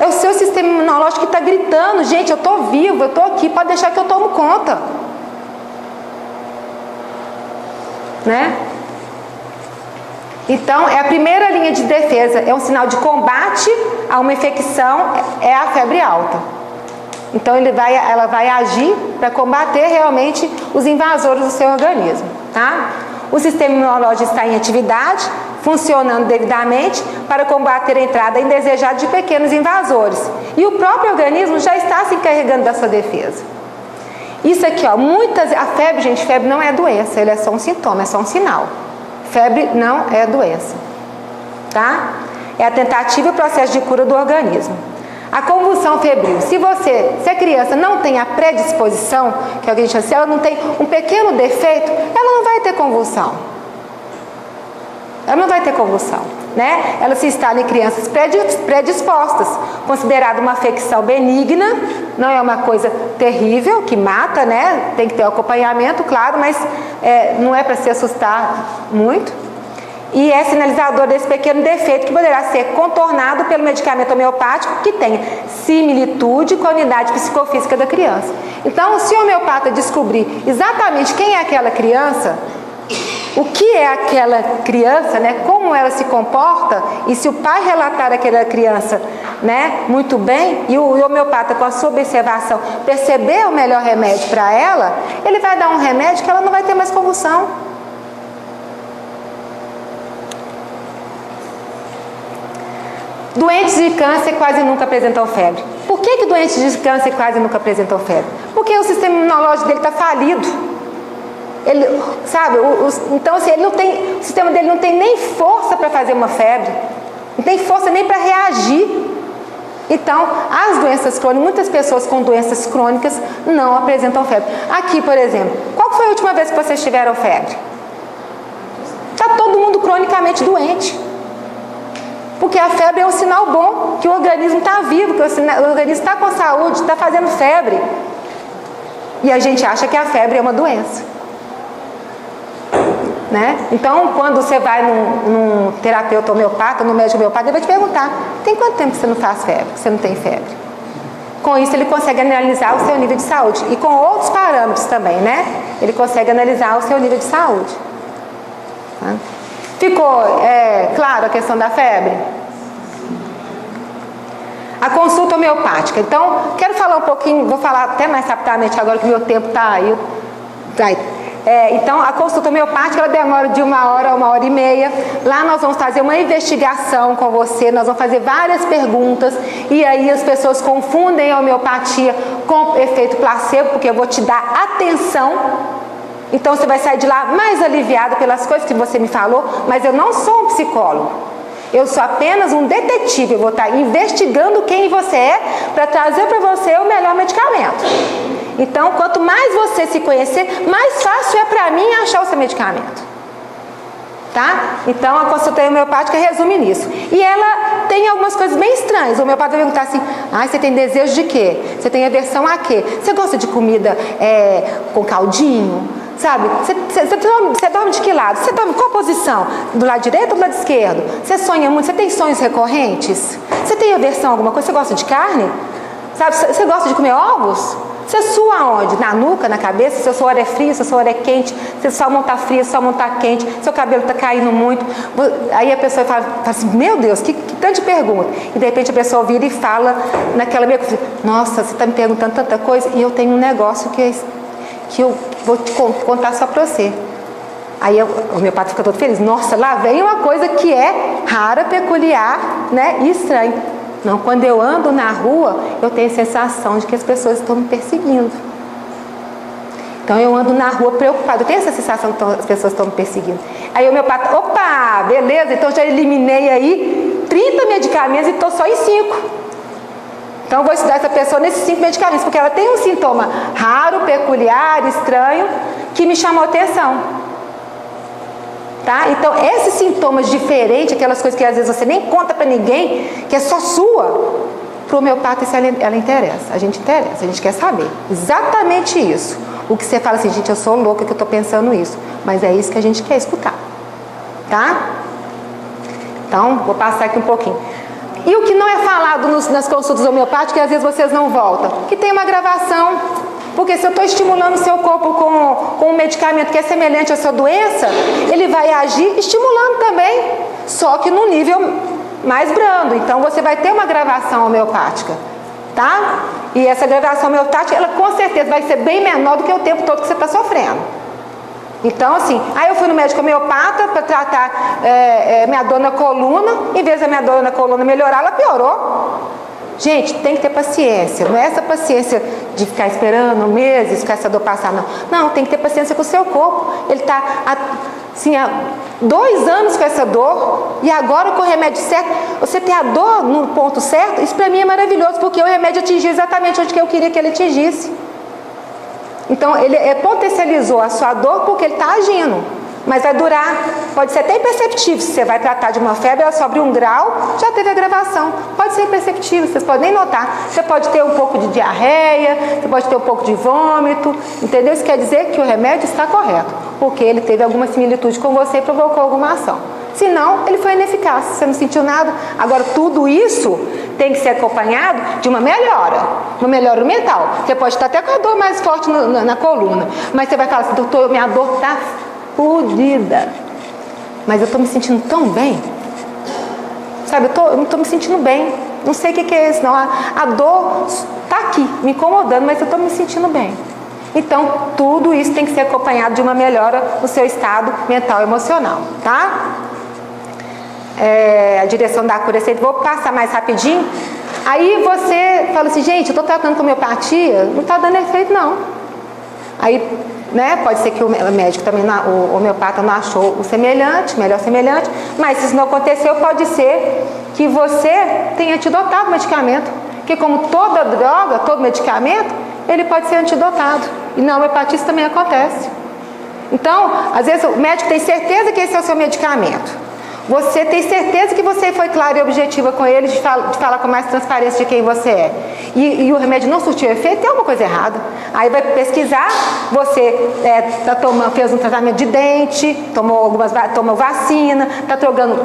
É o seu sistema imunológico que está gritando, gente, eu estou vivo, eu estou aqui, pode deixar que eu tomo conta. Né? Então, é a primeira linha de defesa, é um sinal de combate a uma infecção, é a febre alta. Então, ela vai agir para combater realmente os invasores do seu organismo, tá? O sistema imunológico está em atividade, funcionando devidamente para combater a entrada indesejada de pequenos invasores. E o próprio organismo já está se encarregando da sua defesa. Isso aqui, ó, a febre, gente, febre não é doença, ele é só um sintoma, é só um sinal. Febre não é doença, tá? É a tentativa e o processo de cura do organismo. A convulsão febril, se a criança não tem a predisposição, que a gente chama, se ela não tem um pequeno defeito, ela não vai ter convulsão. Ela não vai ter convulsão, né? Ela se instala em crianças predispostas, considerada uma afecção benigna, não é uma coisa terrível, que mata, né? Tem que ter acompanhamento, claro, mas não é para se assustar muito. E é sinalizador desse pequeno defeito que poderá ser contornado pelo medicamento homeopático que tenha similitude com a unidade psicofísica da criança. Então, se o homeopata descobrir exatamente quem é aquela criança, o que é aquela criança, né, como ela se comporta, e se o pai relatar aquela criança, né, muito bem, e o homeopata com a sua observação perceber o melhor remédio para ela, ele vai dar um remédio que ela não vai ter mais convulsão. Doentes de câncer quase nunca apresentam febre. Por que doentes de câncer quase nunca apresentam febre? Porque o sistema imunológico dele está falido. Ele, sabe, então assim, o sistema dele não tem nem força para fazer uma febre. Não tem força nem para reagir. Então, as doenças crônicas, muitas pessoas com doenças crônicas não apresentam febre. Aqui, por exemplo, qual foi a última vez que vocês tiveram febre? Está todo mundo cronicamente doente. Porque a febre é um sinal bom, que o organismo está vivo, que o organismo está com saúde, está fazendo febre. E a gente acha que a febre é uma doença. Né? Então, quando você vai num terapeuta homeopata, no médico homeopata, ele vai te perguntar: tem quanto tempo que você não faz febre, que você não tem febre? Com isso, ele consegue analisar o seu nível de saúde. E com outros parâmetros também, né? Ele consegue analisar o seu nível de saúde. Tá? Ficou claro a questão da febre? A consulta homeopática. Então, quero falar um pouquinho, vou falar até mais rapidamente agora que o meu tempo está aí. Então, a consulta homeopática, ela demora de 1 hora a 1h30. Lá nós vamos fazer uma investigação com você, nós vamos fazer várias perguntas, e aí as pessoas confundem a homeopatia com efeito placebo, porque eu vou te dar atenção. Então você vai sair de lá mais aliviado pelas coisas que você me falou, mas eu não sou um psicólogo. Eu sou apenas um detetive, eu vou estar investigando quem você é para trazer para você o melhor medicamento. Então, quanto mais você se conhecer, mais fácil é para mim achar o seu medicamento. Tá? Então, a consulta homeopática resume nisso. E ela tem algumas coisas bem estranhas. O homeopata vai perguntar assim: você tem desejo de quê? Você tem aversão a quê? Você gosta de comida com caldinho? Sabe, você dorme de que lado? Você dorme qual posição? Do lado direito ou do lado esquerdo? Você sonha muito? Você tem sonhos recorrentes? Você tem aversão a alguma coisa? Você gosta de carne? Sabe, você gosta de comer ovos? Você sua onde? Na nuca, na cabeça? Seu suor é frio, seu suor é quente? Seu sua mão está fria, sua mão está quente? Seu cabelo está caindo muito? Aí a pessoa fala assim: meu Deus, que tanto de pergunta. E de repente a pessoa vira e fala naquela meio coisa: nossa, você está me perguntando tanta coisa, e eu tenho um negócio que eu vou te contar só para você. Aí o homeopata fica todo feliz. Nossa, lá vem uma coisa que é rara, peculiar, né, e estranha. Não, quando eu ando na rua, eu tenho a sensação de que as pessoas estão me perseguindo. Então eu ando na rua preocupada, eu tenho essa sensação que as pessoas estão me perseguindo. Aí o homeopata, opa, beleza, então já eliminei aí 30 medicamentos e estou só em 5. Então eu vou estudar essa pessoa nesses 5 medicamentos, porque ela tem um sintoma raro, peculiar, estranho, que me chamou a atenção. Tá? Então esses sintomas diferentes, aquelas coisas que às vezes você nem conta para ninguém, que é só sua, para o homeopata isso ela interessa, a gente quer saber exatamente isso. O que você fala assim, gente, eu sou louca que eu estou pensando isso, mas é isso que a gente quer escutar, tá? Então, vou passar aqui um pouquinho. E o que não é falado nas consultas homeopáticas, que às vezes vocês não voltam, que tem uma gravação, porque se eu estou estimulando o seu corpo com um medicamento que é semelhante à sua doença, ele vai agir estimulando também, só que num nível mais brando. Então você vai ter uma gravação homeopática, tá? E essa gravação homeopática, ela com certeza vai ser bem menor do que o tempo todo que você está sofrendo. Então assim, aí eu fui no médico homeopata para tratar minha dor na coluna, em vez da minha dor na coluna melhorar, ela piorou. Gente, tem que ter paciência, não é essa paciência de ficar esperando meses, ficar essa dor passar, não. Não, tem que ter paciência com o seu corpo. Ele está assim, há 2 anos com essa dor, e agora com o remédio certo, você ter a dor no ponto certo, isso para mim é maravilhoso, porque o remédio atingiu exatamente onde que eu queria que ele atingisse. Então, ele potencializou a sua dor porque ele está agindo. Mas vai durar, pode ser até imperceptível. Se você vai tratar de uma febre, ela sobe 1 grau, já teve agravação. Pode ser imperceptível, vocês podem nem notar. Você pode ter um pouco de diarreia, você pode ter um pouco de vômito, entendeu? Isso quer dizer que o remédio está correto, porque ele teve alguma similitude com você e provocou alguma ação. Se não, ele foi ineficaz, você não sentiu nada. Agora, tudo isso tem que ser acompanhado de uma melhora mental. Você pode estar até com a dor mais forte na coluna, mas você vai falar assim, doutor, minha dor está fodida, mas eu estou me sentindo tão bem, sabe, eu não estou me sentindo bem, não sei o que é isso, não, a dor está aqui, me incomodando, mas eu estou me sentindo bem. Então, tudo isso tem que ser acompanhado de uma melhora no seu estado mental e emocional, tá? A direção da cura, vou passar mais rapidinho. Aí você fala assim, gente, eu estou tratando com homeopatia, não está dando efeito não. Aí, né, pode ser que o médico também, o homeopata não achou o melhor semelhante, mas se isso não aconteceu, pode ser que você tenha antidotado o medicamento, porque como toda droga, todo medicamento, ele pode ser antidotado, e na homeopatia isso também acontece. Então, às vezes o médico tem certeza que esse é o seu medicamento, você tem certeza que você foi clara e objetiva com ele, de falar com mais transparência de quem você é, e o remédio não surtiu efeito, tem alguma coisa errada. Aí vai pesquisar, você fez um tratamento de dente, tomou vacina, está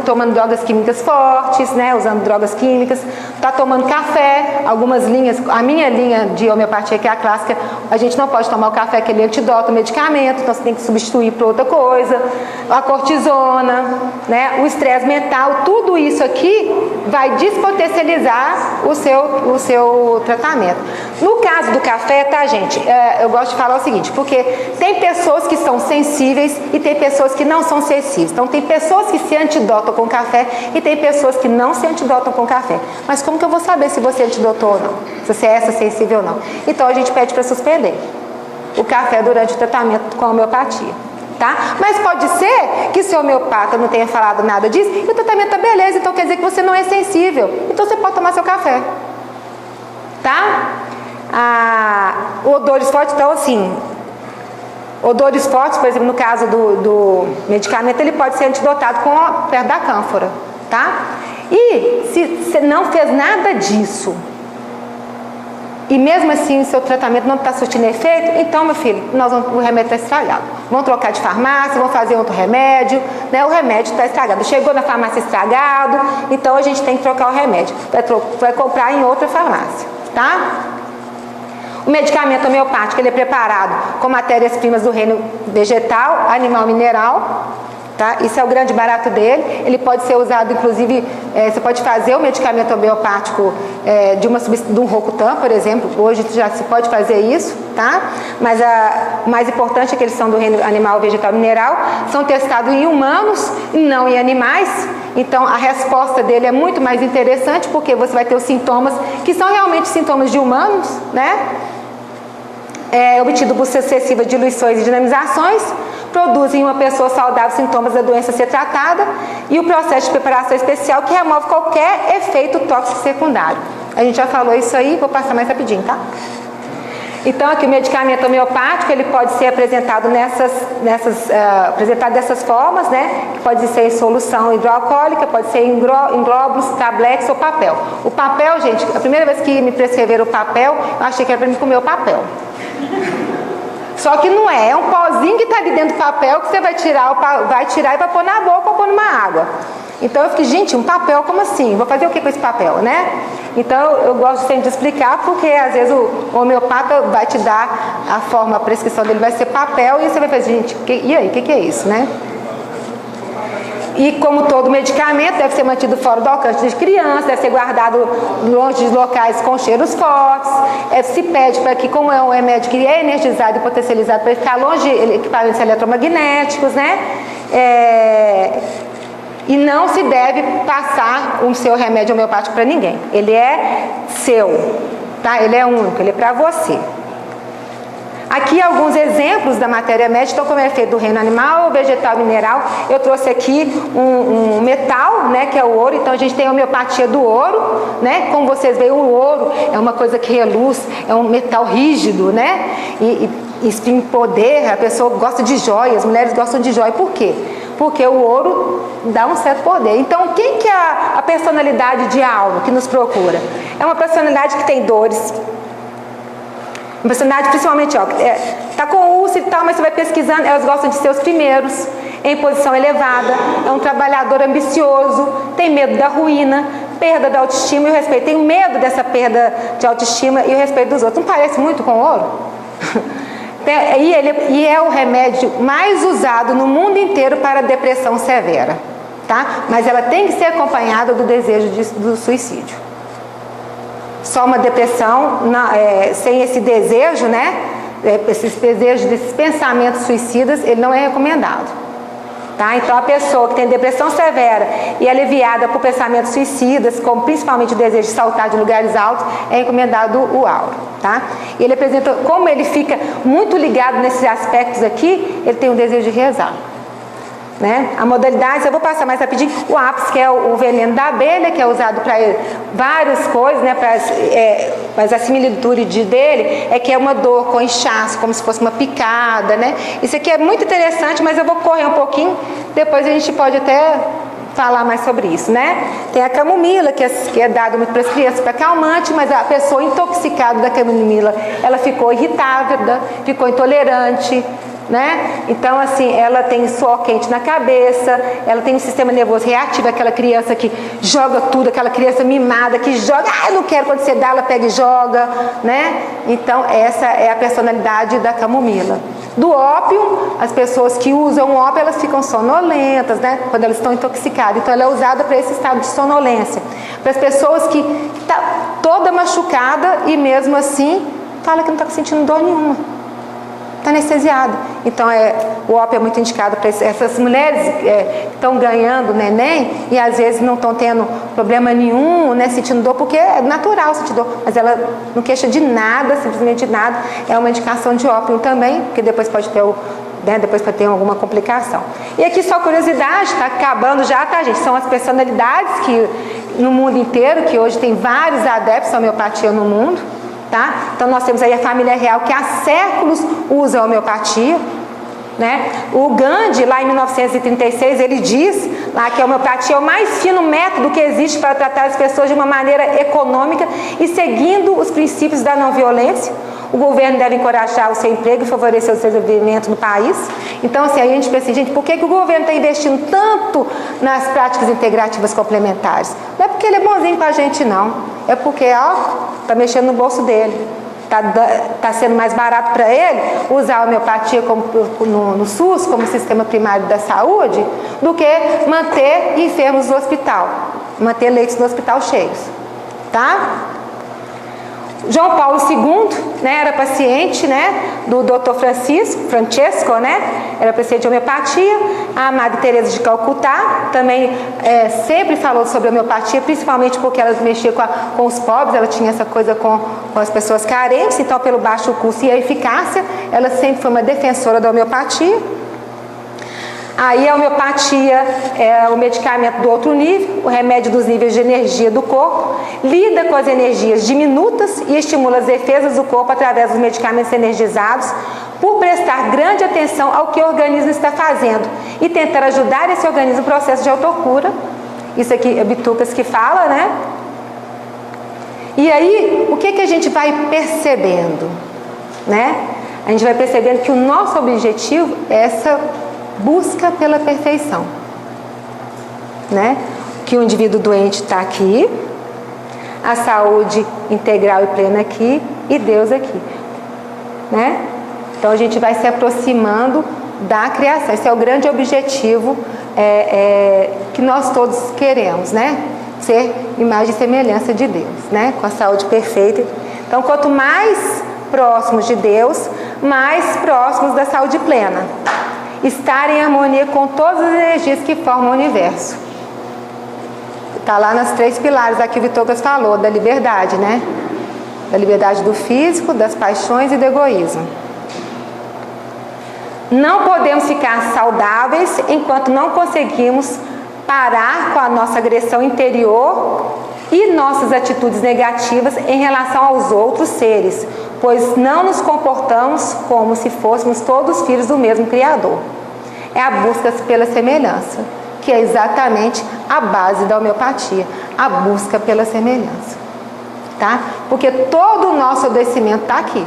tomando drogas químicas fortes, né, usando drogas químicas, está tomando café, algumas linhas, a minha linha de homeopatia, que é a clássica, a gente não pode tomar o café, que ele antidota o medicamento, então você tem que substituir por outra coisa, a cortisona, né, o estresse mental, tudo isso aqui vai despotencializar o seu tratamento. No caso do café, tá, gente? Eu gosto de falar o seguinte, porque tem pessoas que são sensíveis e tem pessoas que não são sensíveis. Então, tem pessoas que se antidotam com café e tem pessoas que não se antidotam com café. Mas como que eu vou saber se você antidotou ou não? Se você é sensível ou não? Então, a gente pede para suspender o café durante o tratamento com a homeopatia. Tá? Mas pode ser que seu homeopata não tenha falado nada disso e o tratamento tá beleza, então quer dizer que você não é sensível, então você pode tomar seu café, tá? Odores fortes, então assim, odores fortes, por exemplo, no caso do medicamento, ele pode ser antidotado perto da cânfora, tá? E se você não fez nada disso e mesmo assim o seu tratamento não está surtindo efeito, então, meu filho, o remédio está estragado. Vamos trocar de farmácia, vamos fazer outro remédio, né? O remédio está estragado. Chegou na farmácia estragado, então a gente tem que trocar o remédio. Vai comprar em outra farmácia, tá? O medicamento homeopático, ele é preparado com matérias-primas do reino vegetal, animal, mineral, Tá? Isso é o grande barato dele. Ele pode ser usado, inclusive, você pode fazer o medicamento homeopático de um Rocutan, por exemplo. Hoje já se pode fazer isso, tá? Mas o mais importante é que eles são do reino animal, vegetal e mineral, são testados em humanos e não em animais. Então a resposta dele é muito mais interessante, porque você vai ter os sintomas que são realmente sintomas de humanos, né? Obtido por sucessivas diluições e dinamizações, produzem em uma pessoa saudável sintomas da doença a ser tratada, e o processo de preparação especial que remove qualquer efeito tóxico secundário. A gente já falou isso aí, vou passar mais rapidinho, tá? Então aqui o medicamento homeopático, ele pode ser apresentado apresentado dessas formas, né? Que pode ser em solução hidroalcoólica, pode ser em glóbulos, tabletes ou papel. O papel, gente, a primeira vez que me prescreveram o papel, eu achei que era para mim comer o papel. Só que não é um pozinho que está ali dentro do papel que você vai tirar e vai pôr na boca ou pôr numa água. Então eu fiquei, gente, um papel, como assim? Vou fazer o que com esse papel, né? Então eu gosto sempre de explicar, porque às vezes o homeopata vai te dar a forma, a prescrição dele vai ser papel, e você vai fazer, gente, e aí, o que é isso, né? E como todo medicamento, deve ser mantido fora do alcance de crianças, deve ser guardado longe de locais com cheiros fortes. Se pede para que, como é um remédio que é energizado e potencializado, para ficar longe de equipamentos eletromagnéticos, né? E não se deve passar o seu remédio homeopático para ninguém. Ele é seu, tá? Ele é único, ele é para você. Aqui alguns exemplos da matéria médica, então como é feito do reino animal, vegetal, mineral. Eu trouxe aqui um metal, né, que é o ouro. Então a gente tem a homeopatia do ouro, né? Como vocês veem, o ouro é uma coisa que reluz, é um metal rígido, né? E exprime poder. A pessoa gosta de joias, as mulheres gostam de joia. Por quê? Porque o ouro dá um certo poder. Então quem que é a personalidade de alma que nos procura? É uma personalidade que tem dores. Uma personalidade, principalmente, tá com úlcera e tal, mas você vai pesquisando, elas gostam de ser os primeiros, em posição elevada, é um trabalhador ambicioso, tem medo da ruína, perda da autoestima e o respeito. Tem medo dessa perda de autoestima e o respeito dos outros. Não parece muito com o ouro? E é o remédio mais usado no mundo inteiro para depressão severa, tá? Mas ela tem que ser acompanhada do desejo do suicídio. Só uma depressão sem esse desejo, né? Esses desejos, desses pensamentos suicidas, ele não é recomendado. Tá? Então a pessoa que tem depressão severa e é aliviada por pensamentos suicidas, como principalmente o desejo de saltar de lugares altos, é recomendado o auro. Tá? E ele apresenta, como ele fica muito ligado nesses aspectos aqui, ele tem o desejo de rezar. Né? A modalidade, eu vou passar mais rapidinho, o ápice, que é o veneno da abelha, que é usado para várias coisas, né? Mas a similitude dele é que é uma dor com inchaço, como se fosse uma picada, né? Isso aqui é muito interessante, mas eu vou correr um pouquinho, depois a gente pode até falar mais sobre isso, né? Tem a camomila, que é dado muito para as crianças, para calmante, mas a pessoa intoxicada da camomila, ela ficou irritável, ficou intolerante, né? Então assim, ela tem suor quente na cabeça, ela tem um sistema nervoso reativo, aquela criança que joga tudo, aquela criança mimada que joga, eu não quero, quando você dá, ela pega e joga, né? Então essa é a personalidade da camomila. Do ópio, as pessoas que usam ópio, elas ficam sonolentas, né? Quando elas estão intoxicadas, então ela é usada para esse estado de sonolência, para as pessoas que tá toda machucada e mesmo assim fala que não está sentindo dor nenhuma, está anestesiado. Então o ópio é muito indicado para essas mulheres que estão ganhando neném e às vezes não estão tendo problema nenhum, né, sentindo dor, porque é natural sentir dor, mas ela não queixa de nada, simplesmente de nada. É uma indicação de ópio também, porque depois pode ter depois pode ter alguma complicação. E aqui só curiosidade, está acabando já, tá, gente? São as personalidades que no mundo inteiro, que hoje tem vários adeptos à homeopatia no mundo. Tá? Então nós temos aí a família real que há séculos usa a homeopatia, né? O Gandhi, lá em 1936, ele diz lá que a homeopatia é o mais fino método que existe para tratar as pessoas de uma maneira econômica e seguindo os princípios da não violência. O governo deve encorajar o seu emprego e favorecer o desenvolvimento no país. Então, assim, a gente pensa assim, gente, por que o governo está investindo tanto nas práticas integrativas complementares? Não é porque ele é bonzinho com a gente, não. É porque, está mexendo no bolso dele. está sendo mais barato para ele usar a homeopatia no SUS, como sistema primário da saúde, do que manter enfermos no hospital, manter leitos no hospital cheios, tá? João Paulo II, né, era paciente, né, do Dr. Francesco, né, era paciente de homeopatia. A Madre Teresa de Calcutá também sempre falou sobre homeopatia, principalmente porque ela mexia com os pobres, ela tinha essa coisa com as pessoas carentes, então pelo baixo custo e a eficácia, ela sempre foi uma defensora da homeopatia. Aí a homeopatia é o medicamento do outro nível, o remédio dos níveis de energia do corpo, lida com as energias diminutas e estimula as defesas do corpo através dos medicamentos energizados, por prestar grande atenção ao que o organismo está fazendo e tentar ajudar esse organismo no processo de autocura. Isso aqui é Bitucas que fala, né? E aí, o que a gente vai percebendo, né? A gente vai percebendo que o nosso objetivo é essa busca pela perfeição, né? Que o indivíduo doente está aqui, a saúde integral e plena aqui e Deus aqui, né? Então a gente vai se aproximando da criação. Esse é o grande objetivo que nós todos queremos, né? Ser imagem e semelhança de Deus, né? Com a saúde perfeita. Então, quanto mais próximos de Deus, mais próximos da saúde plena. Estar em harmonia com todas as energias que formam o universo. Está lá nas 3 pilares aqui o Vitórias falou, da liberdade, né? Da liberdade do físico, das paixões e do egoísmo. Não podemos ficar saudáveis enquanto não conseguimos parar com a nossa agressão interior e nossas atitudes negativas em relação aos outros seres, pois não nos comportamos como se fôssemos todos filhos do mesmo Criador. É a busca pela semelhança, que é exatamente a base da homeopatia, a busca pela semelhança, tá? Porque todo o nosso adoecimento está aqui.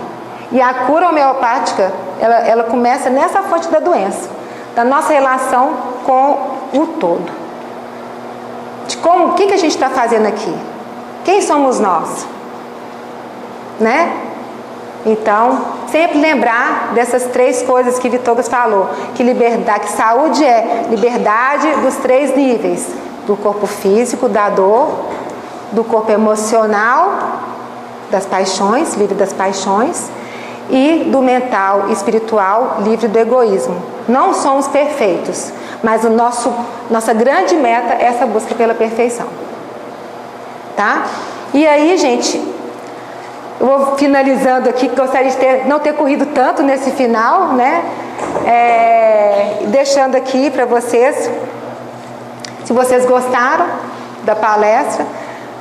E a cura homeopática, ela começa nessa fonte da doença, da nossa relação com o todo. De como, o que a gente está fazendo aqui? Quem somos nós? Né? Então, sempre lembrar dessas 3 coisas que Vitórias falou, que saúde é liberdade dos 3 níveis, do corpo físico, da dor, do corpo emocional, das paixões, livre das paixões, e do mental e espiritual, livre do egoísmo. Não somos perfeitos, mas nossa grande meta é essa busca pela perfeição. Tá? E aí, gente, eu vou finalizando aqui, que gostaria de não ter corrido tanto nesse final, né? Deixando aqui para vocês, se vocês gostaram da palestra,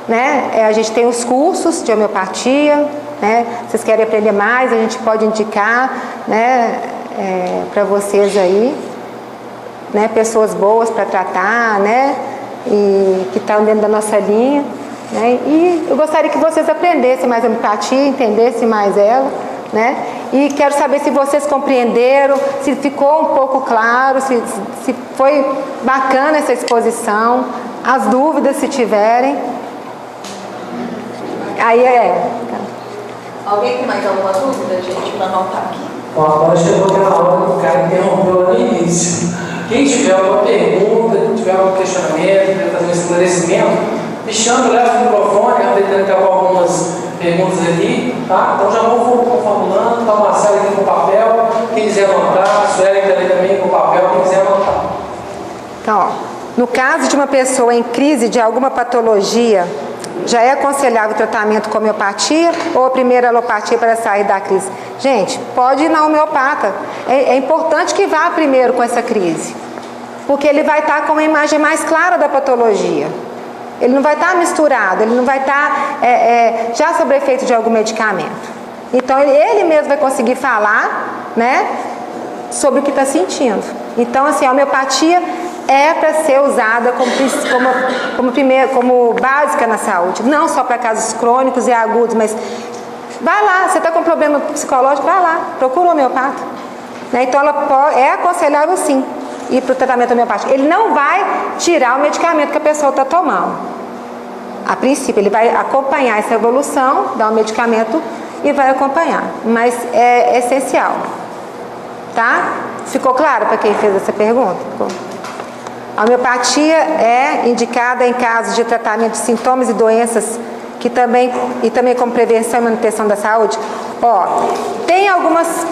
né? A gente tem os cursos de homeopatia, né? Vocês querem aprender mais, a gente pode indicar, né? Para vocês aí, né? Pessoas boas para tratar, né? E que estão dentro da nossa linha. Né? E eu gostaria que vocês aprendessem mais a homeopatia, entendessem mais ela, né? E quero saber se vocês compreenderam, se ficou um pouco claro, se foi bacana essa exposição, as dúvidas se tiverem. Aí Alguém tem mais alguma dúvida, gente, para anotar aqui? Agora chegou aquela hora que o cara interrompeu lá no início. Quem tiver alguma pergunta, quem tiver algum questionamento, quer fazer um esclarecimento, me chama, leva o microfone, eu tentando acabar algumas perguntas ali, tá? Então já vou formulando, tá o Marcelo aqui com papel, quem quiser anotar, a Sueli está ali também com papel, quem quiser anotar. Então, ó, no caso de uma pessoa em crise de alguma patologia, já é aconselhável o tratamento com homeopatia ou a primeira alopatia para sair da crise? Gente, pode ir na homeopata. É importante que vá primeiro com essa crise, porque ele vai estar com uma imagem mais clara da patologia. Ele não vai estar misturado, ele não vai estar já sob efeito de algum medicamento. Então, ele mesmo vai conseguir falar, né, sobre o que está sentindo. Então, assim, a homeopatia é para ser usada como básica na saúde, não só para casos crônicos e agudos, mas vai lá, você está com problema psicológico, vai lá, procura um homeopata. Né? Então, é aconselhável sim ir para o tratamento homeopático. Ele não vai tirar o medicamento que a pessoa está tomando. A princípio, ele vai acompanhar essa evolução, dar um medicamento e vai acompanhar. Mas é essencial. Tá? Ficou claro para quem fez essa pergunta? A homeopatia é indicada em casos de tratamento de sintomas e doenças e também como prevenção e manutenção da saúde. Tem algumas...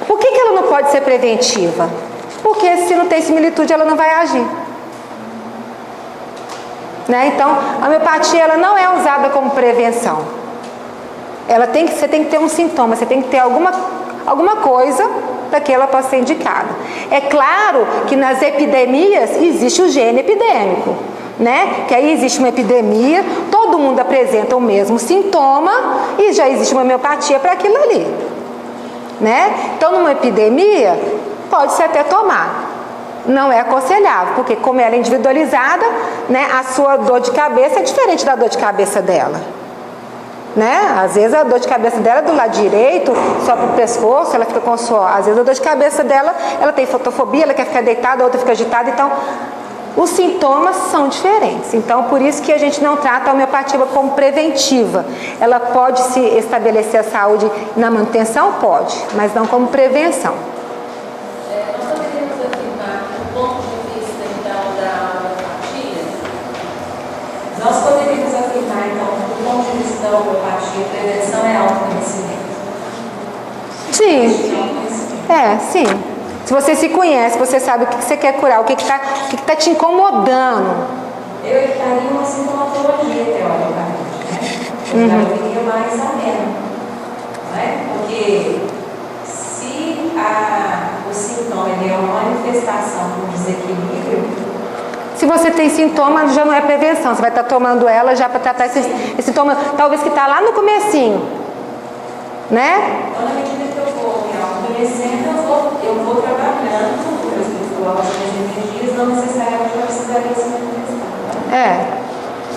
Por que ela não pode ser preventiva? Porque se não tem similitude, ela não vai agir. Né? Então, a homeopatia ela não é usada como prevenção. Você tem que ter um sintoma, você tem que ter alguma coisa para que ela possa ser indicada. É claro que nas epidemias existe o gene epidêmico, né? Que aí existe uma epidemia, todo mundo apresenta o mesmo sintoma e já existe uma homeopatia para aquilo ali, né? Então, numa epidemia, pode-se até tomar. Não é aconselhável, porque como ela é individualizada, né, a sua dor de cabeça é diferente da dor de cabeça dela. Né? Às vezes a dor de cabeça dela é do lado direito, só pro pescoço, ela fica com suor. Às vezes a dor de cabeça dela, ela tem fotofobia, ela quer ficar deitada, a outra fica agitada. Então, os sintomas são diferentes. Então, por isso que a gente não trata a homeopatia como preventiva. Ela pode se estabelecer a saúde na manutenção? Pode, mas não como prevenção. Nós poderíamos afirmar que do ponto de vista, então, da homeopatia, nós poderíamos afirmar, então, do ponto de vista da homeopatia, a prevenção é autoconhecimento. Sim. Sim. Se você se conhece, você sabe o que você quer curar, o que está te incomodando. Eu evitaria uma sintomatologia teoricamente, né? Eu já iria mais ameno, né? Porque se o sintoma é uma manifestação de um desequilíbrio, se você tem sintoma, já não é prevenção, você vai estar tomando ela já para tratar esse sintoma, talvez que está lá no comecinho, né? Então, na medida que eu vou me autoconhecendo, eu vou trabalhando as minhas energias, não necessariamente eu precisaria se manifestar.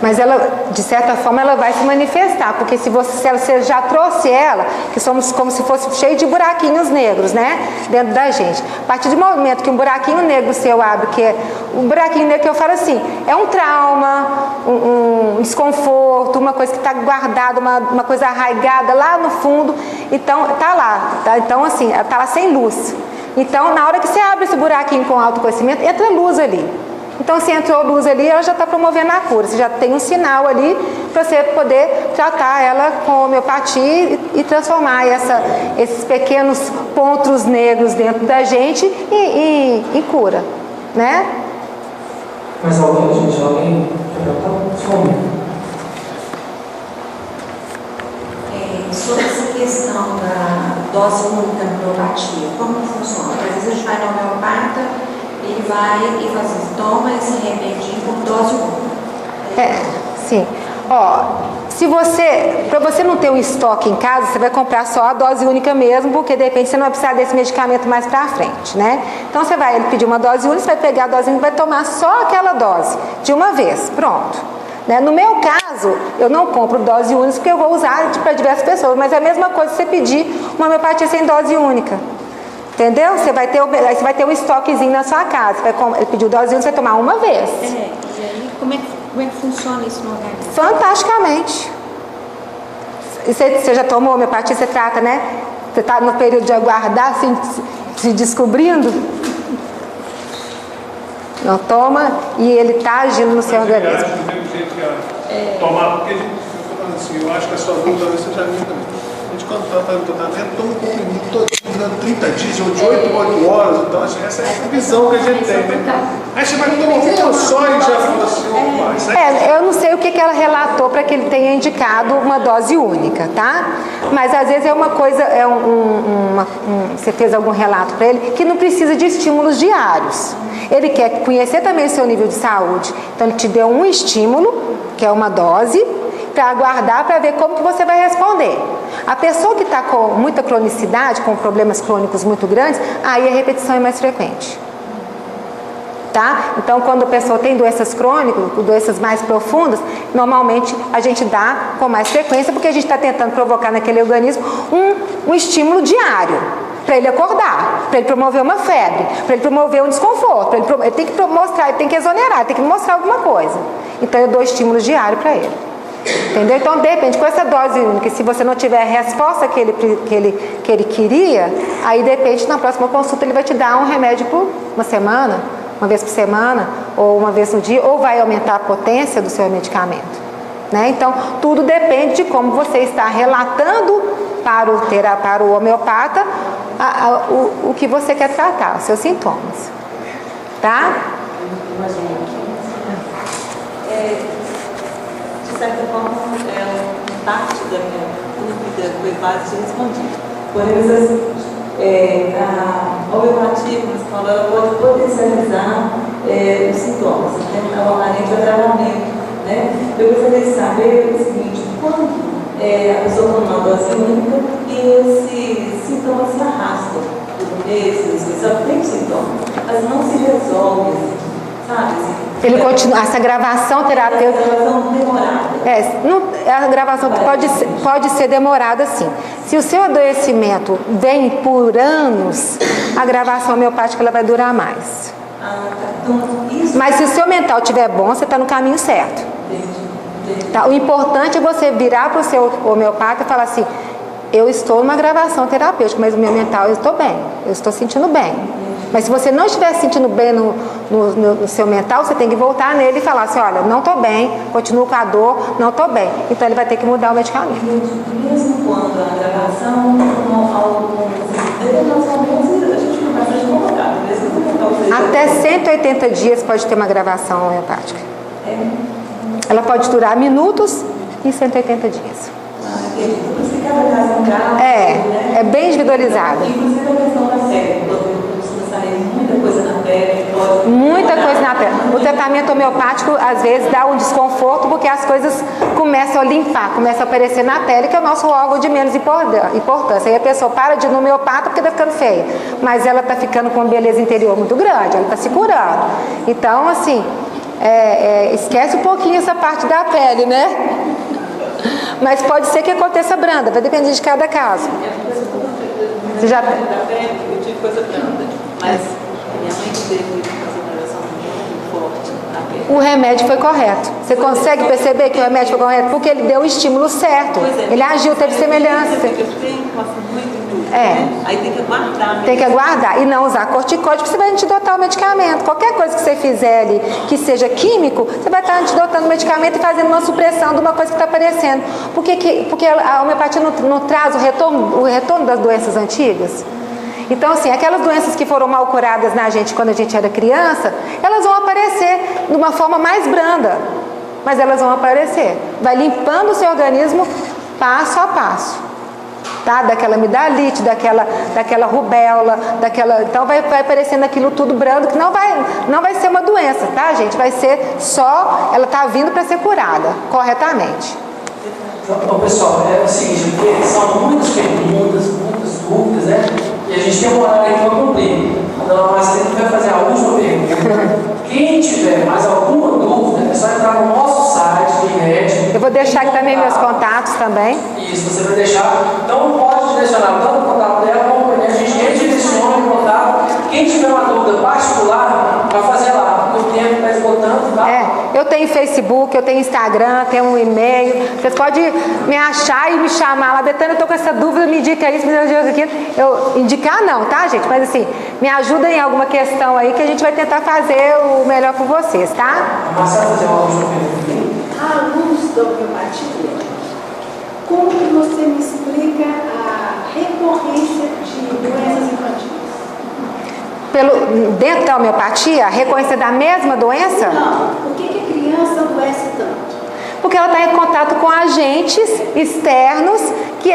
Mas ela, de certa forma, ela vai se manifestar, porque se você já trouxe ela, que somos como se fosse cheio de buraquinhos negros, né, dentro da gente. A partir do momento que um buraquinho negro seu abre, que é um buraquinho negro que eu falo assim, é um trauma, um desconforto, uma coisa que está guardada, uma coisa arraigada lá no fundo, então tá lá, tá? Então assim, tá lá sem luz. Então, na hora que você abre esse buraquinho com autoconhecimento, entra luz ali. Então, se entrou luz ali, ela já está promovendo a cura. Você já tem um sinal ali para você poder tratar ela com homeopatia e transformar esses pequenos pontos negros dentro da gente em cura, né? Mas alguém, gente, sobre essa questão da dose única na homeopatia, como funciona? Às vezes a gente vai no homeopata, ele vai e faz toma esse remedinho por dose única. Sim. Para você não ter um estoque em casa, você vai comprar só a dose única mesmo, porque de repente você não vai precisar desse medicamento mais pra frente, né? Então você vai pedir uma dose única, você vai pegar a dose única e vai tomar só aquela dose, de uma vez, pronto. Né? No meu caso, eu não compro dose única porque eu vou usar para diversas pessoas, mas é a mesma coisa você pedir uma homeopatia sem dose única. Entendeu? Você vai ter um estoquezinho na sua casa. Ele pediu dose única, você vai tomar uma vez. E aí, como é que funciona isso no organismo? Fantasticamente. Você já tomou homeopatia, você trata, né? Você está no período de aguardar, assim, se descobrindo. Não toma e ele está agindo no seu organismo. Tomar, porque eu acho que a sua dúvida talvez seja minha também. A gente, quando está no tratamento, toma um comprimido todo durante 30 dias, ou de 8 a 8 horas. Então, essa é a visão que a gente tem, né? Aí você vai tomar uma só e já fala assim, eu não sei o que ela relatou para que ele tenha indicado uma dose única, tá? Mas às vezes é uma coisa, você fez algum relato para ele que não precisa de estímulos diários. Ele quer conhecer também o seu nível de saúde. Então ele te deu um estímulo, que é uma dose, para aguardar para ver como que você vai responder. A pessoa que está com muita cronicidade, com problemas crônicos muito grandes, aí a repetição é mais frequente. Tá? Então, quando a pessoa tem doenças crônicas, doenças mais profundas, normalmente a gente dá com mais frequência, porque a gente está tentando provocar naquele organismo um estímulo diário, para ele acordar, para ele promover uma febre, para ele promover um desconforto, ele tem que mostrar, ele tem que exonerar, ele tem que mostrar alguma coisa. Então, eu dou estímulos diários para ele. Entendeu? Então, de repente, com essa dose única, se você não tiver a resposta que ele queria, aí, de repente, na próxima consulta, ele vai te dar um remédio por uma semana, uma vez por semana, ou uma vez no dia, ou vai aumentar a potência do seu medicamento. Né? Então, tudo depende de como você está relatando para o homeopata o que você quer tratar, os seus sintomas. Tá? Mais um aqui. De certa forma, parte da minha dúvida foi quase respondida. Por exemplo, a homeopatia, como você falou, ela pode potencializar os sintomas, né? Normalmente o agravamento. Né? Eu gostaria de saber o seguinte: quando a pessoa toma uma dose única e esses sintomas se arrastam por meses, só tem sintomas, mas não se resolve, sabe? Ele continua, essa gravação terapêutica. A gravação pode ser demorada, sim. Se o seu adoecimento vem por anos, a gravação homeopática ela vai durar mais. Mas se o seu mental estiver bom, você está no caminho certo. Tá? O importante é você virar para o seu homeopata e falar assim: eu estou numa gravação terapêutica, mas o meu mental eu estou bem, eu estou sentindo bem. Mas se você não estiver sentindo bem no seu mental, você tem que voltar nele e falar assim: olha, não estou bem, continuo com a dor, não estou bem. Então ele vai ter que mudar o medicamento. Mesmo quando a gravação, a gente não vai ser colocado, mesmo que o mental até 180 dias pode ter uma gravação homeopática. Ela pode durar minutos e 180 dias. É bem individualizada. Inclusive a questão da pele, quando sair muita coisa na pele, muita coisa na pele. O tratamento homeopático às vezes dá um desconforto porque as coisas começam a limpar, começam a aparecer na pele, que é o nosso órgão de menos importância. Aí a pessoa para de ir no homeopata porque está ficando feia, mas ela está ficando com uma beleza interior muito grande, ela está se curando. Então, assim, esquece um pouquinho essa parte da pele, né? Mas pode ser que aconteça branda, vai depender de cada caso. Você já tem? Eu tive coisa branda, mas minha mãe teve uma relação muito forte na pele. O remédio foi correto. Você consegue perceber que o remédio foi correto? Porque ele deu o estímulo certo. Ele agiu, teve semelhança. Aí tem que aguardar. Né? Tem que aguardar e não usar corticóide, porque você vai antidotar o medicamento. Qualquer coisa que você fizer ali que seja químico, você vai estar antidotando o medicamento e fazendo uma supressão de uma coisa que está aparecendo. Porque a homeopatia não traz o retorno das doenças antigas. Então, assim, aquelas doenças que foram mal curadas na gente quando a gente era criança, elas vão aparecer de uma forma mais branda, mas elas vão aparecer. Vai limpando o seu organismo passo a passo. Tá? Daquela amidalite, daquela rubéola, então vai aparecendo aquilo tudo brando, que não vai ser uma doença, tá, gente? Vai ser só, ela tá vindo para ser curada, corretamente. Então, pessoal, é o seguinte, porque são muitas perguntas, muitas dúvidas, né? E a gente tem um horário aqui para cumprir. A dona Marcelina vai fazer a última pergunta. Quem tiver mais alguma dúvida, é só entrar no nosso site, do INET. Eu vou deixar aqui também meus contatos também. Isso, você vai deixar. Então pode direcionar tanto o contato dela como a gente redireciona o contato. Quem tiver uma dúvida particular, vai fazer lá. O tempo está esgotando, tá? Eu tenho Facebook, eu tenho Instagram, tenho um e-mail. Vocês podem me achar e me chamar lá. Betânia, eu estou com essa dúvida, me indica isso, me indica aquilo. Eu indicar não, tá, gente? Mas assim, me ajuda em alguma questão aí que a gente vai tentar fazer o melhor por vocês, tá? A Marcela vai fazer uma última pergunta. À luz da homeopatia, como que você me explica a recorrência de doenças infantis? Dentro da homeopatia, a recorrência da mesma doença? Não, por que a criança adoece tanto? Porque ela está em contato com agentes externos que,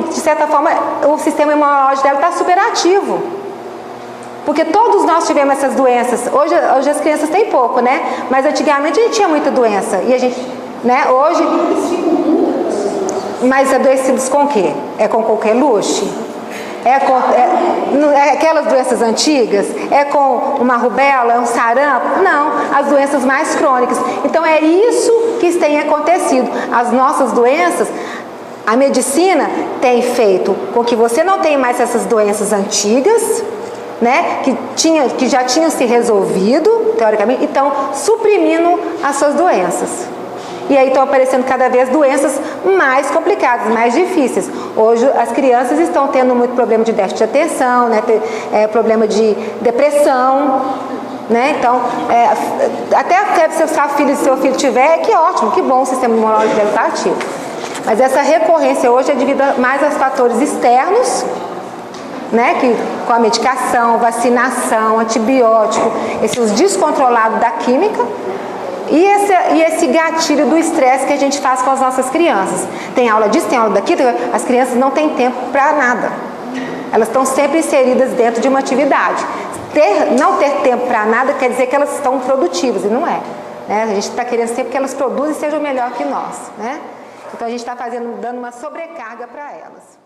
de certa forma, o sistema imunológico dela está superativo. Porque todos nós tivemos essas doenças. Hoje as crianças têm pouco, né? Mas antigamente a gente tinha muita doença. E a gente, né? Hoje... Mas adoecidos com o quê? É com qualquer luxo? É aquelas doenças antigas? É com uma rubéola, um sarampo? Não, as doenças mais crônicas. Então é isso que tem acontecido. As nossas doenças, a medicina tem feito com que você não tenha mais essas doenças antigas, né, que já tinham se resolvido, teoricamente, e estão suprimindo as suas doenças. e aí estão aparecendo cada vez doenças mais complicadas, mais difíceis. Hoje as crianças estão tendo muito problema de déficit de atenção, né? Problema de depressão, né? Então, até se seu filho tiver, que ótimo, que bom o sistema imunológico dele está ativo. Mas essa recorrência hoje é devido mais aos fatores externos, né, que com a medicação, vacinação, antibiótico, esse uso descontrolado da química e esse gatilho do estresse que a gente faz com as nossas crianças. Tem aula disso, tem aula daquilo, as crianças não têm tempo para nada. Elas estão sempre inseridas dentro de uma atividade. Não ter tempo para nada quer dizer que elas estão produtivas, e não é. Né? A gente está querendo sempre que elas produzam e sejam melhor que nós. Né? Então a gente está dando uma sobrecarga para elas.